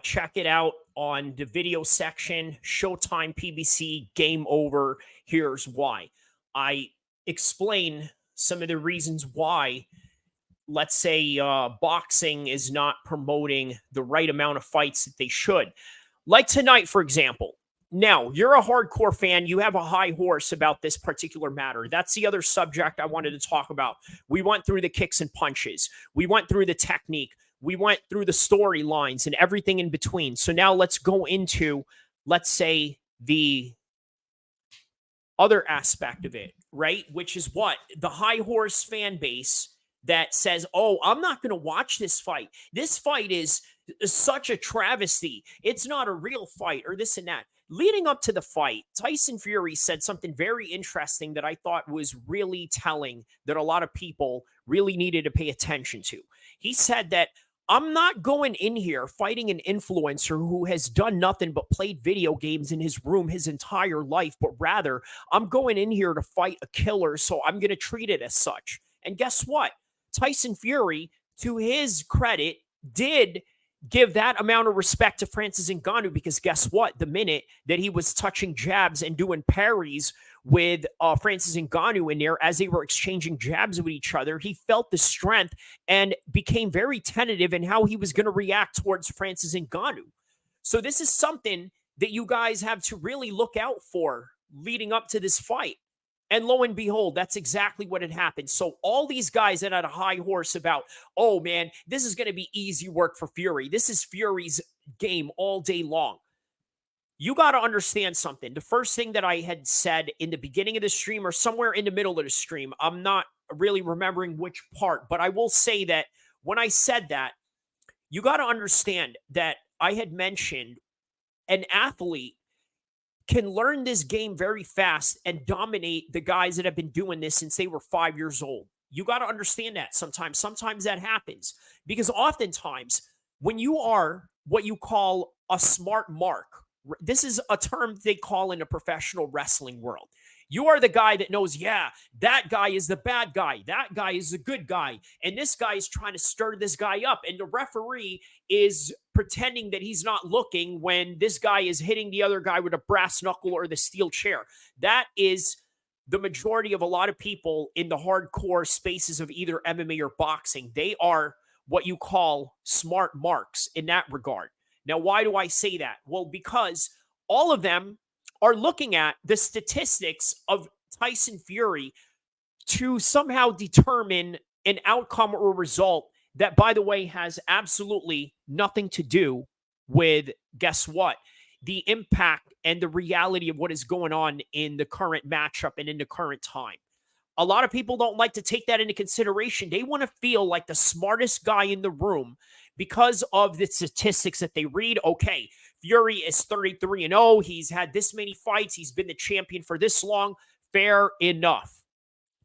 check it out on the video section. Showtime PBC, game over. Here's why. I explain some of the reasons why, let's say, boxing is not promoting the right amount of fights that they should. Like tonight, for example. Now, you're a hardcore fan. You have a high horse about this particular matter. That's the other subject I wanted to talk about. We went through the kicks and punches. We went through the technique. We went through the storylines and everything in between. So now let's go into, let's say, the other aspect of it, right? Which is what? The high horse fan base that says, oh, I'm not going to watch this fight. This fight is such a travesty. It's not a real fight, or this and that. Leading up to the fight, Tyson Fury said something very interesting that I thought was really telling, that a lot of people really needed to pay attention to. He said that I'm not going in here fighting an influencer who has done nothing but played video games in his room his entire life, but rather I'm going in here to fight a killer, so I'm going to treat it as such. And guess what? Tyson Fury, to his credit, did give that amount of respect to Francis Ngannou, because guess what? The minute that he was touching jabs and doing parries with Francis Ngannou in there as they were exchanging jabs with each other, he felt the strength and became very tentative in how he was going to react towards Francis Ngannou. So this is something that you guys have to really look out for leading up to this fight. And lo and behold, that's exactly what had happened. So all these guys that had a high horse about, oh man, this is going to be easy work for Fury. This is Fury's game all day long. You got to understand something. The first thing that I had said in the beginning of the stream, or somewhere in the middle of the stream, I'm not really remembering which part, but I will say that when I said that, you got to understand that I had mentioned an athlete can learn this game very fast and dominate the guys that have been doing this since they were 5 years old. You got to understand that sometimes. Sometimes that happens because oftentimes when you are what you call a smart mark, this is a term they call in the professional wrestling world. You are the guy that knows, yeah, that guy is the bad guy. That guy is the good guy. And this guy is trying to stir this guy up. And the referee is pretending that he's not looking when this guy is hitting the other guy with a brass knuckle or the steel chair. That is the majority of a lot of people in the hardcore spaces of either MMA or boxing. They are what you call smart marks in that regard. Now, why do I say that? Well, because all of them are looking at the statistics of Tyson Fury to somehow determine an outcome or result that, by the way, has absolutely nothing to do with, guess what? The impact and the reality of what is going on in the current matchup and in the current time. A lot of people don't like to take that into consideration. They want to feel like the smartest guy in the room because of the statistics that they read. Okay, Fury is 33-0. He's had this many fights. He's been the champion for this long. Fair enough.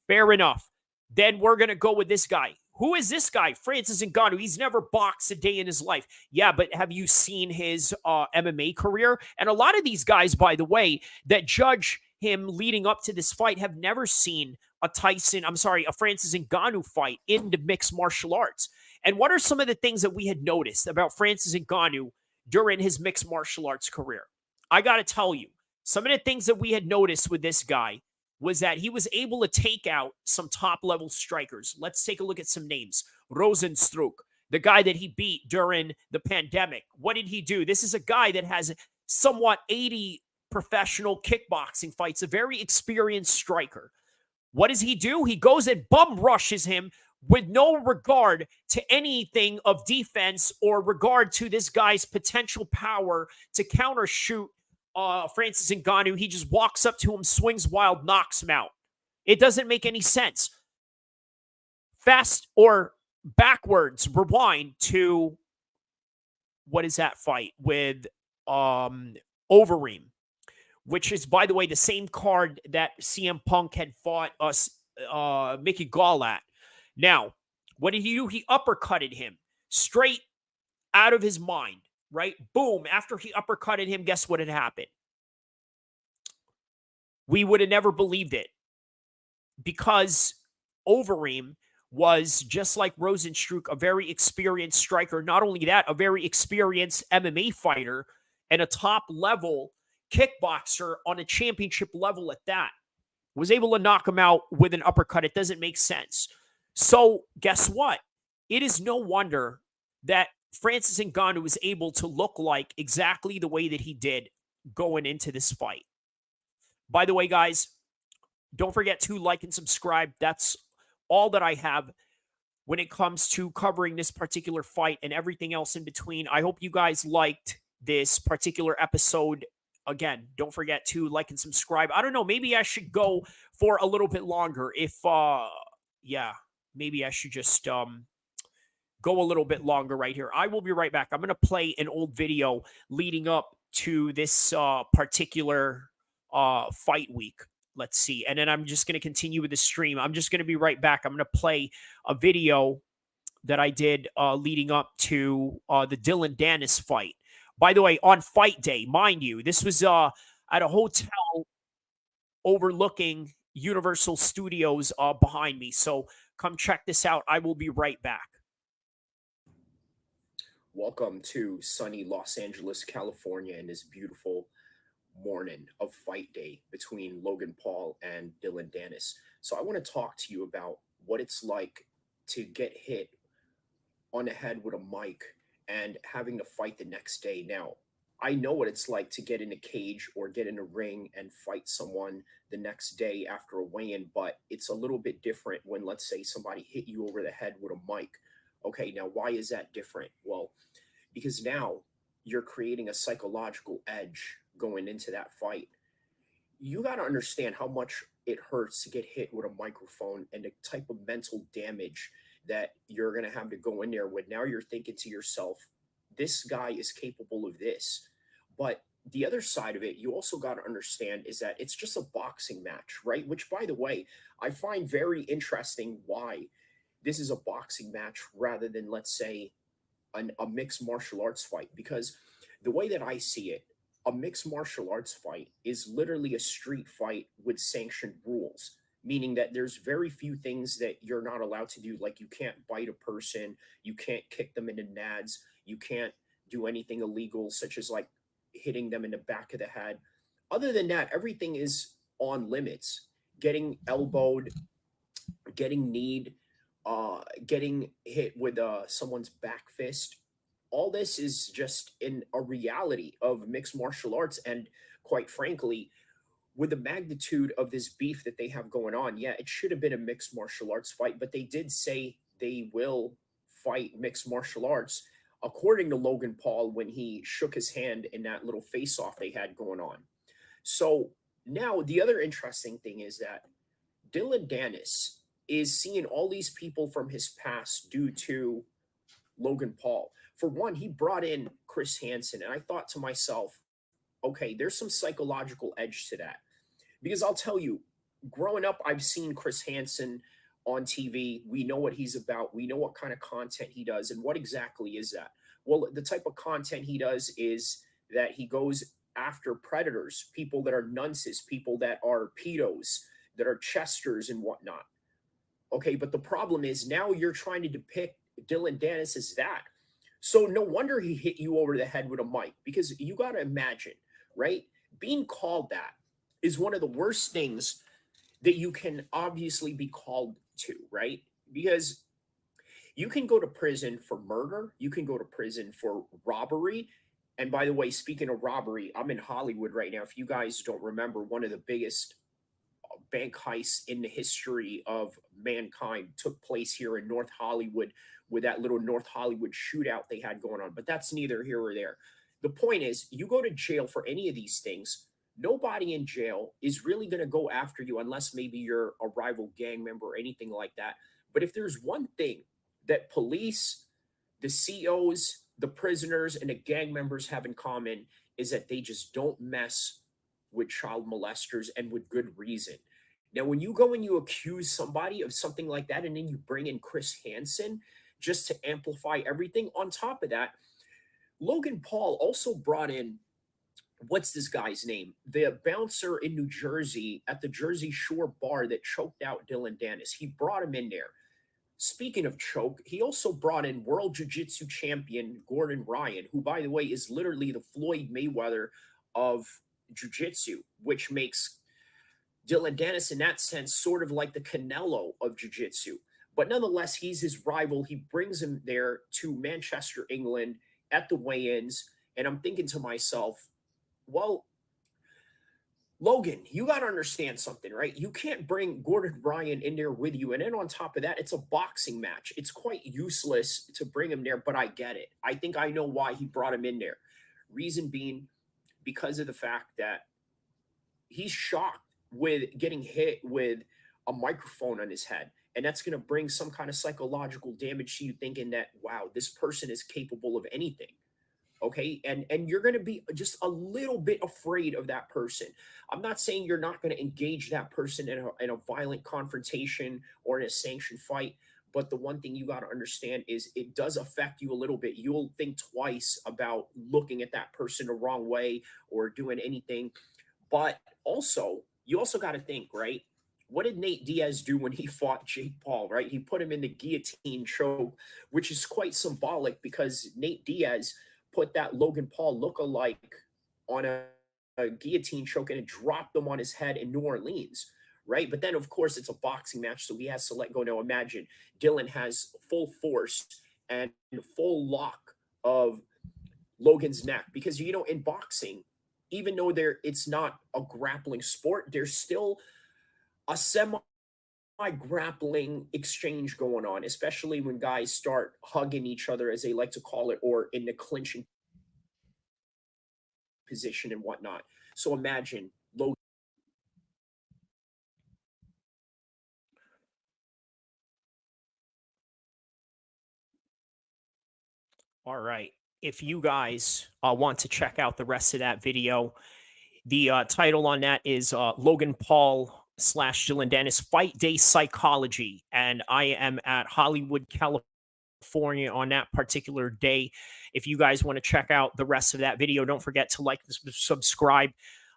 Fair enough. Then we're going to go with this guy. Who is this guy? Francis Ngannou. He's never boxed a day in his life. Yeah, but have you seen his MMA career? And a lot of these guys, by the way, that judge him leading up to this fight have never seen a Francis Ngannou fight in the mixed martial arts. And what are some of the things that we had noticed about Francis Ngannou during his mixed martial arts career? I got to tell you, some of the things that we had noticed with this guy was that he was able to take out some top-level strikers. Let's take a look at some names. Rosenstruck, the guy that he beat during the pandemic. What did he do? This is a guy that has somewhat 80 professional kickboxing fights, a very experienced striker. What does he do? He goes and bum rushes him with no regard to anything of defense or regard to this guy's potential power to counter shoot Francis Ngannou. He just walks up to him, swings wild, knocks him out. It doesn't make any sense. Fast or backwards, rewind to what is that fight with Overeem, which is, by the way, the same card that CM Punk had fought us Mickey Gall at. Now, what did he do? He uppercutted him straight out of his mind, right? Boom. After he uppercutted him, guess what had happened? We would have never believed it because Overeem was, just like Rosenstruck, a very experienced striker. Not only that, a very experienced MMA fighter and a top-level kickboxer on a championship level at that. Was able to knock him out with an uppercut. It doesn't make sense. So guess what? It is no wonder that Francis Ngannou was able to look like exactly the way that he did going into this fight. By the way, guys, don't forget to like and subscribe. That's all that I have when it comes to covering this particular fight and everything else in between. I hope you guys liked this particular episode. Again, don't forget to like and subscribe. I don't know, maybe I should go for a little bit longer. Yeah, maybe I should just go a little bit longer right here. I will be right back. I'm going to play an old video leading up to this particular fight week. Let's see. And then I'm just going to continue with the stream. I'm just going to be right back. I'm going to play a video that I did leading up to the Dylan Dennis fight. By the way, on fight day, mind you, this was at a hotel overlooking Universal Studios behind me. So come check this out. I will be right back. Welcome to sunny Los Angeles, California, in this beautiful morning of fight day between Logan Paul and Dylan Dennis. So I want to talk to you about what it's like to get hit on the head with a mic and having to fight the next day. Now, I know what it's like to get in a cage or get in a ring and fight someone the next day after a weigh-in, but it's a little bit different when, let's say, somebody hit you over the head with a mic. Okay, now why is that different? Well, because now you're creating a psychological edge going into that fight. You got to understand how much it hurts to get hit with a microphone and the type of mental damage that you're going to have to go in there with. Now you're thinking to yourself, this guy is capable of this. But the other side of it, you also got to understand is that it's just a boxing match, right? Which, by the way, I find very interesting why this is a boxing match rather than, let's say, a mixed martial arts fight. Because the way that I see it, a mixed martial arts fight is literally a street fight with sanctioned rules, meaning that there's very few things that you're not allowed to do. Like you can't bite a person, you can't kick them in the nads, you can't do anything illegal, such as like hitting them in the back of the head. Other than that, everything is on limits. Getting elbowed, getting kneed, getting hit with someone's back fist, all this is just in a reality of mixed martial arts. And quite frankly, with the magnitude of this beef that they have going on, yeah, it should have been a mixed martial arts fight, but they did say they will fight mixed martial arts, according to Logan Paul when he shook his hand in that little face off they had going on. So now the other interesting thing is that Dylan Dennis is seeing all these people from his past due to Logan Paul. For one, he brought in Chris Hansen, and I thought to myself, okay, there's some psychological edge to that. Because I'll tell you, growing up, I've seen Chris Hansen on TV. We know what he's about. We know what kind of content he does. And what exactly is that? Well, the type of content he does is that he goes after predators, people that are nunces, people that are pedos, that are chesters and whatnot. Okay, but the problem is now you're trying to depict Dylan Dennis as that. So no wonder he hit you over the head with a mic, because you got to imagine, right? Being called that is one of the worst things that you can obviously be called to, right? Because you can go to prison for murder, you can go to prison for robbery. And by the way, speaking of robbery, I'm in Hollywood right now. If you guys don't remember, one of the biggest bank heists in the history of mankind took place here in North Hollywood with that little North Hollywood shootout they had going on. But that's neither here or there. The point is, you go to jail for any of these things. Nobody in jail is really going to go after you unless maybe you're a rival gang member or anything like that. But if there's one thing that police, the COs, the prisoners, and the gang members have in common is that they just don't mess with child molesters, and with good reason. Now, when you go and you accuse somebody of something like that, and then you bring in Chris Hansen just to amplify everything, on top of that, Logan Paul also brought in, what's this guy's name? The bouncer in New Jersey at the Jersey Shore bar that choked out Dylan Dennis. He brought him in there. Speaking of choke, he also brought in World Jiu Jitsu champion Gordon Ryan, who, by the way, is literally the Floyd Mayweather of Jiu Jitsu, which makes Dylan Dennis, in that sense, sort of like the Canelo of Jiu Jitsu. But nonetheless, he's his rival. He brings him there to Manchester, England at the weigh ins. And I'm thinking to myself, well, Logan, you got to understand something, right? You can't bring Gordon Ryan in there with you. And then on top of that, it's a boxing match. It's quite useless to bring him there, but I get it. I think I know why he brought him in there. Reason being, because of the fact that he's shocked with getting hit with a microphone on his head. And that's going to bring some kind of psychological damage to you, thinking that, wow, this person is capable of anything. Okay, and you're going to be just a little bit afraid of that person. I'm not saying you're not going to engage that person in a violent confrontation or in a sanctioned fight, but the one thing you got to understand is it does affect you a little bit. You'll think twice about looking at that person the wrong way or doing anything. But also, you also got to think, right? What did Nate Diaz do when he fought Jake Paul, right? He put him in the guillotine choke, which is quite symbolic because Nate Diaz put that Logan Paul look-alike on a guillotine choke and it dropped him on his head in New Orleans, right? But then, of course, it's a boxing match, so he has to let go. Now, imagine Dylan has full force and full lock of Logan's neck because, in boxing, even though it's not a grappling sport, there's still a semi grappling exchange going on, especially when guys start hugging each other, as they like to call it, or in the clinching position and whatnot. So imagine Logan. All right. If you guys want to check out the rest of that video, the title on that is Logan Paul slash Dylan Dennis Fight Day Psychology. And I am at Hollywood, California on that particular day. If you guys want to check out the rest of that video, don't forget to like and subscribe.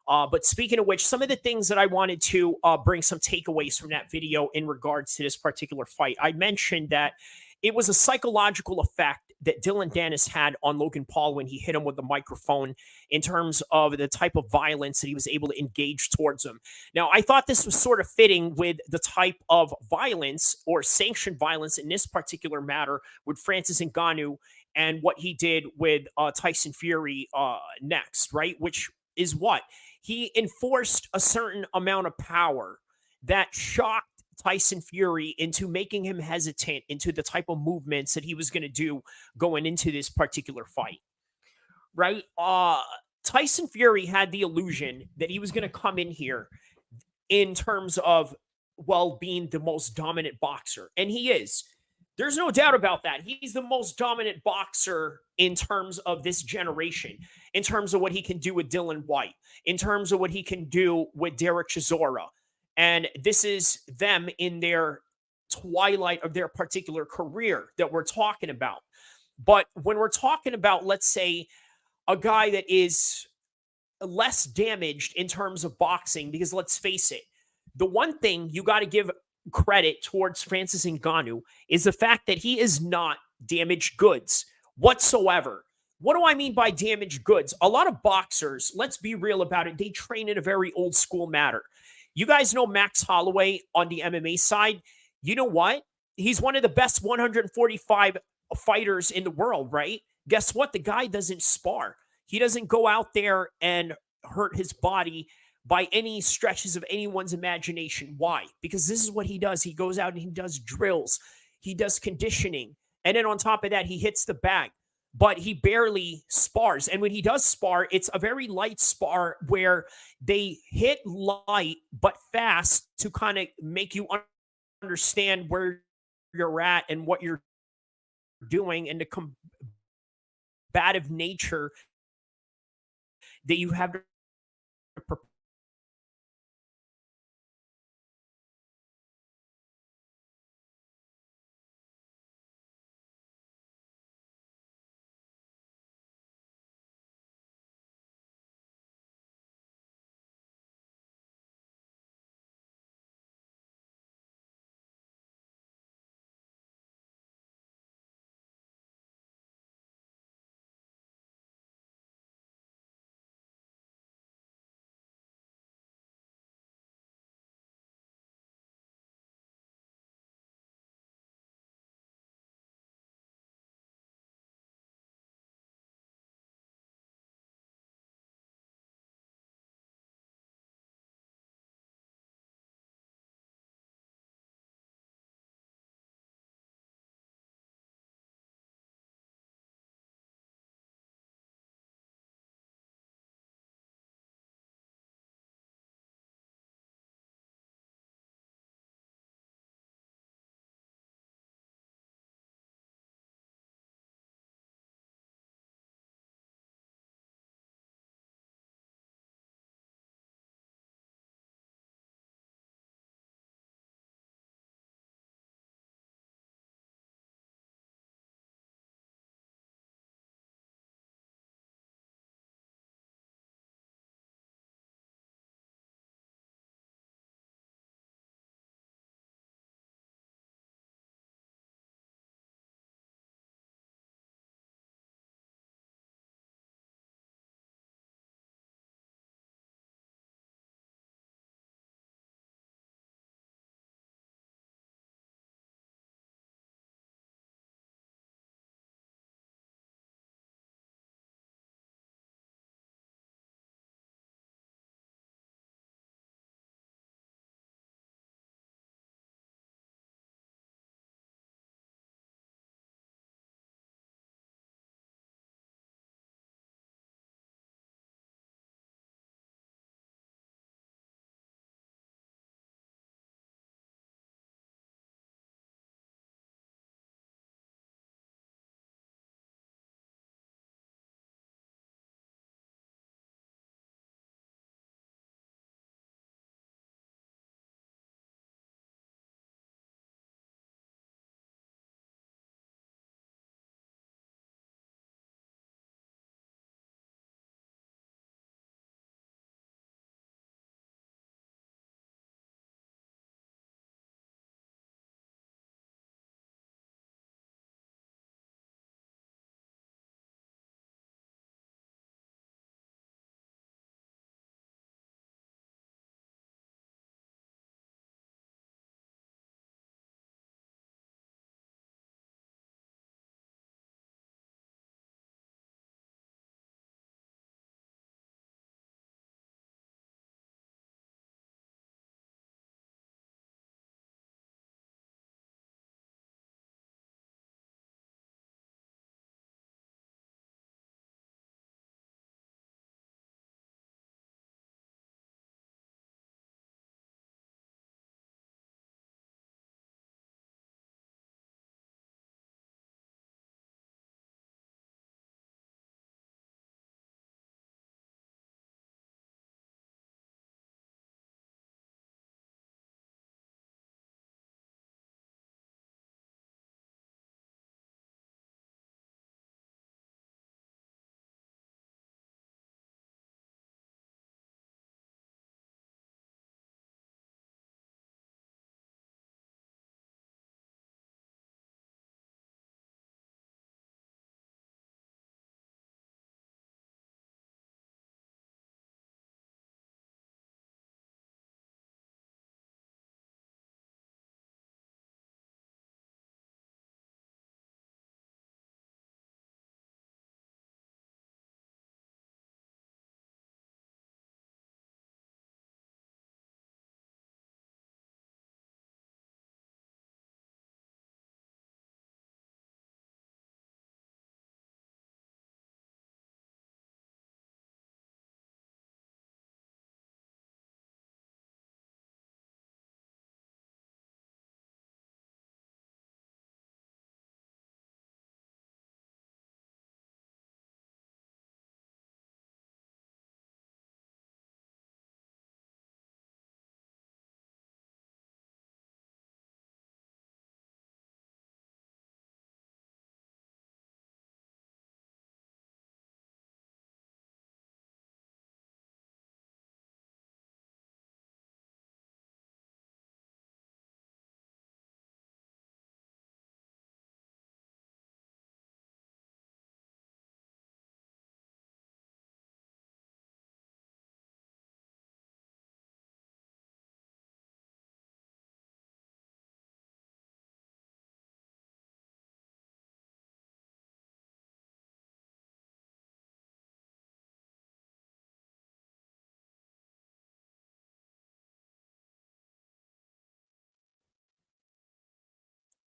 But speaking of which, some of the things that I wanted to bring some takeaways from that video in regards to this particular fight, I mentioned that it was a psychological effect that Dylan Dennis had on Logan Paul when he hit him with the microphone in terms of the type of violence that he was able to engage towards him. Now, I thought this was sort of fitting with the type of violence or sanctioned violence in this particular matter with Francis Ngannou and what he did with Tyson Fury next, right? Which is what? He enforced a certain amount of power that shocked Tyson Fury into making him hesitant into the type of movements that he was going to do going into this particular fight. Right? Tyson Fury had the illusion that he was going to come in here in terms of, well, being the most dominant boxer. And he is. There's no doubt about that. He's the most dominant boxer in terms of this generation, in terms of what he can do with Dylan White, in terms of what he can do with Derek Chisora. And this is them in their twilight of their particular career that we're talking about. But when we're talking about, let's say, a guy that is less damaged in terms of boxing, because let's face it, the one thing you got to give credit towards Francis Ngannou is the fact that he is not damaged goods whatsoever. What do I mean by damaged goods? A lot of boxers, let's be real about it, they train in a very old school manner. You guys know Max Holloway on the MMA side. You know what? He's one of the best 145 fighters in the world, right? Guess what? The guy doesn't spar. He doesn't go out there and hurt his body by any stretches of anyone's imagination. Why? Because this is what he does. He goes out and he does drills, he does conditioning, and then on top of that, he hits the bag. But he barely spars. And when he does spar, it's a very light spar where they hit light but fast to kind of make you understand where you're at and what you're doing and the combative nature that you have to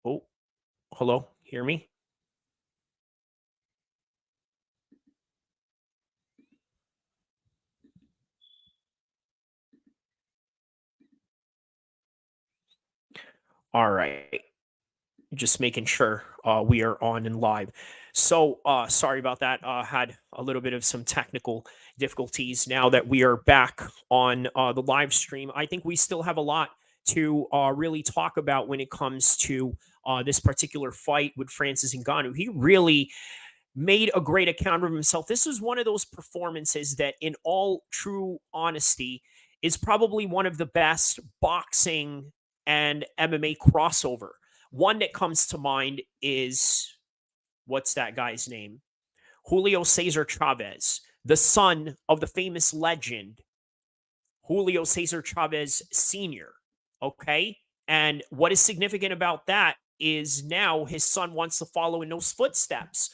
Oh, hello, hear me? All right. Just making sure we are on and live. So sorry about that. Had a little bit of some technical difficulties. Now that we are back on the live stream, I think we still have a lot to really talk about when it comes to this particular fight with Francis Ngannou. He really made a great account of himself. This is one of those performances that, in all true honesty, is probably one of the best boxing and MMA crossover. One that comes to mind is, what's that guy's name? Julio Cesar Chavez, the son of the famous legend Julio Cesar Chavez Sr. Okay. And what is significant about that is now his son wants to follow in those footsteps.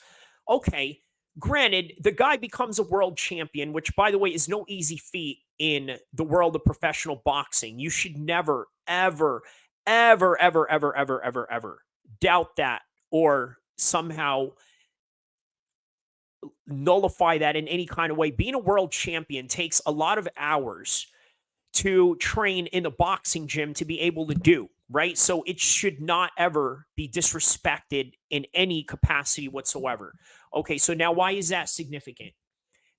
Okay. Granted, the guy becomes a world champion, which, by the way, is no easy feat in the world of professional boxing. You should never, ever, ever, ever, ever, ever, ever, ever doubt that or somehow nullify that in any kind of way. Being a world champion takes a lot of hours to train in the boxing gym to be able to do, right? So it should not ever be disrespected in any capacity whatsoever. Okay, so now why is that significant?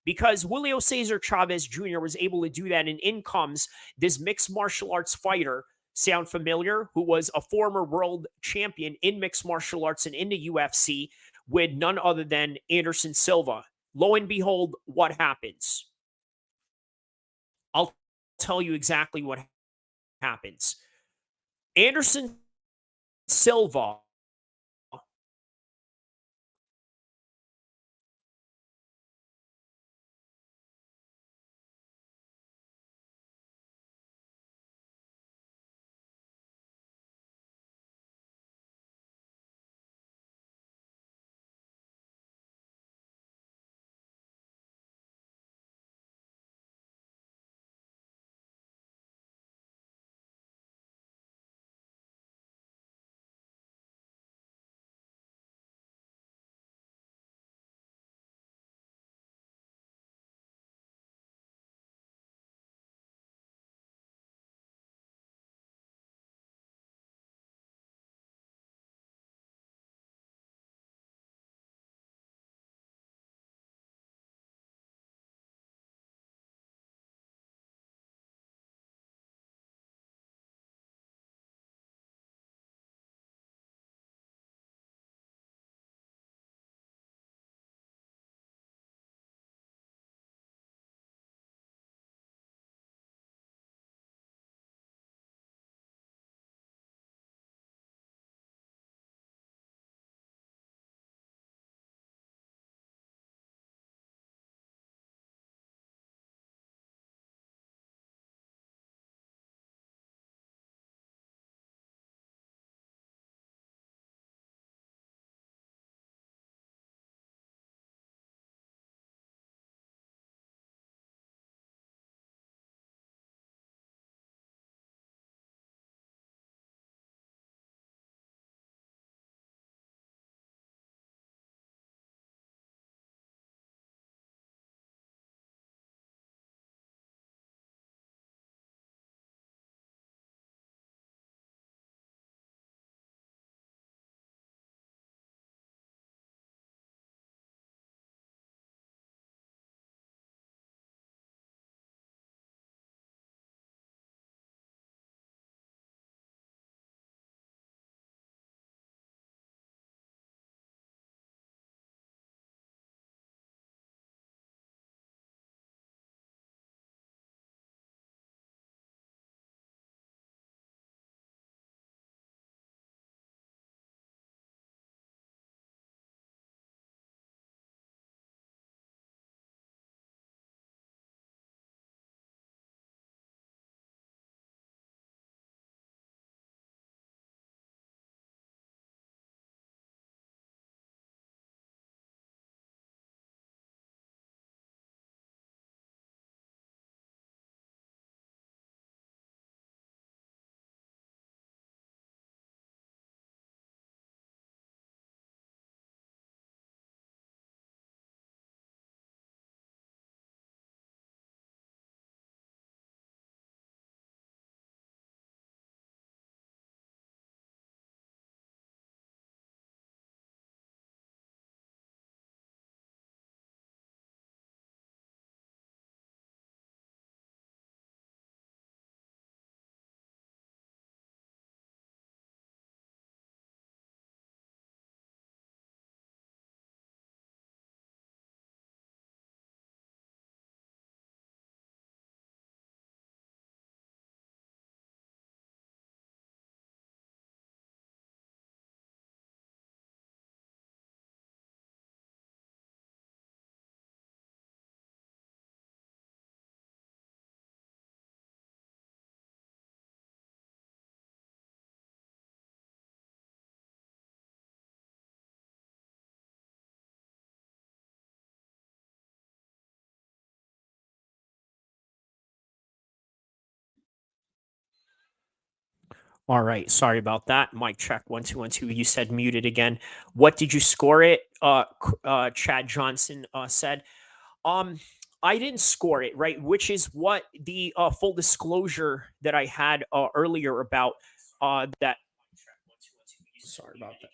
Because Julio Cesar Chavez Jr. was able to do that, and in comes this mixed martial arts fighter. Sound familiar? Who was a former world champion in mixed martial arts and in the UFC with none other than Anderson Silva. Lo and behold, what happens? I'll tell you exactly what happens. Anderson Silva All right, sorry about that. Mic check 1 2 1 2. You said muted again. What did you score it? Chad Johnson said. Um, I didn't score it, right? Which is what the full disclosure that I had earlier about that. Sorry about that.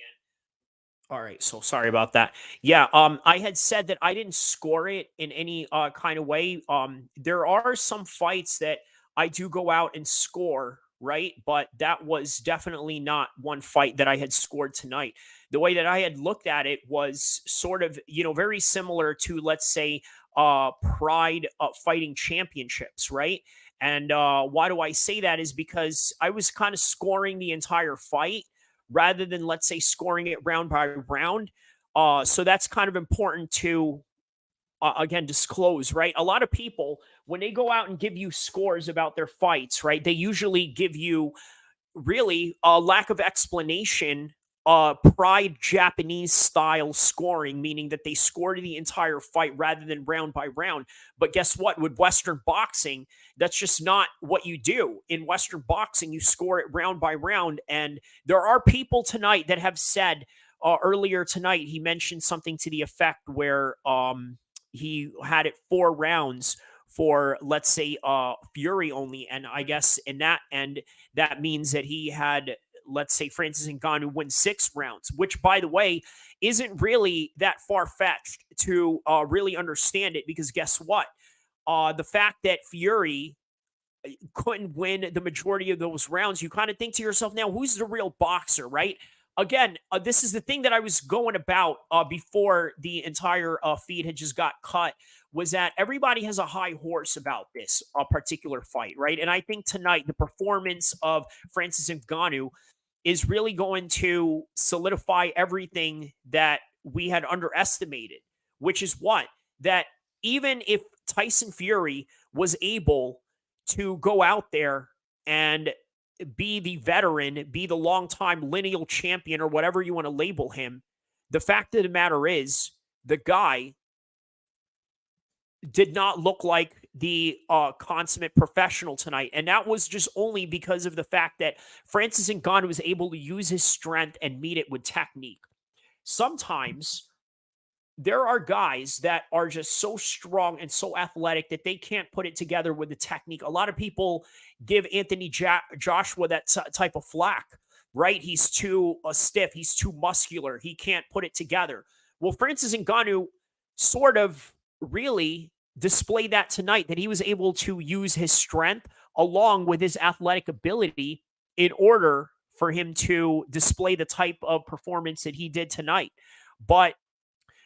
All right, so sorry about that. Yeah, I had said that I didn't score it in any kind of way. There are some fights that I do go out and score, right? But that was definitely not one fight that I had scored tonight. The way that I had looked at it was sort of, very similar to, let's say, Pride Fighting Championships, right? And why do I say that is because I was kind of scoring the entire fight rather than, let's say, scoring it round by round. So that's kind of important to, again, disclose, right? A lot of people, when they go out and give you scores about their fights, right, they usually give you really a lack of explanation, pride Japanese style scoring, meaning that they scored the entire fight rather than round by round. But guess what? With Western boxing, that's just not what you do. In Western boxing, you score it round by round. And there are people tonight that have said, earlier tonight, he mentioned something to the effect where he had it 4 rounds for, let's say, Fury only. And I guess in that end, that means that he had, let's say, Francis Ngannou win 6 rounds, which, by the way, isn't really that far fetched to really understand it. Because guess what? The fact that Fury couldn't win the majority of those rounds, you kind of think to yourself, now, who's the real boxer, right? Again, this is the thing that I was going about before the entire feed had just got cut, was that everybody has a high horse about this particular fight, right? And I think tonight the performance of Francis Ngannou is really going to solidify everything that we had underestimated, which is what? That even if Tyson Fury was able to go out there and be the veteran, be the longtime lineal champion, or whatever you want to label him, the fact of the matter is, the guy did not look like the consummate professional tonight. And that was just only because of the fact that Francis Ngannou was able to use his strength and meet it with technique. Sometimes there are guys that are just so strong and so athletic that they can't put it together with the technique. A lot of people give Anthony Joshua that type of flack, right? He's too stiff, he's too muscular, he can't put it together. Well, Francis Ngannou sort of really displayed that tonight, that he was able to use his strength along with his athletic ability in order for him to display the type of performance that he did tonight. But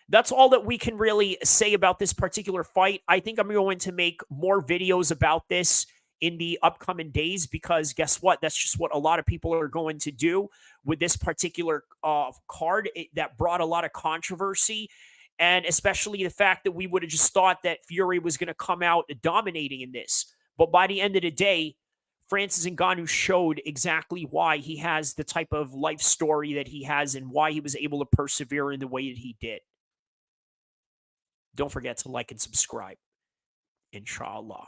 that's all that we can really say about this particular fight. I think I'm going to make more videos about this in the upcoming days, because guess what? That's just what a lot of people are going to do with this particular card that brought a lot of controversy. And especially the fact that we would have just thought that Fury was going to come out dominating in this. But by the end of the day, Francis Ngannou showed exactly why he has the type of life story that he has and why he was able to persevere in the way that he did. Don't forget to like and subscribe. Inshallah.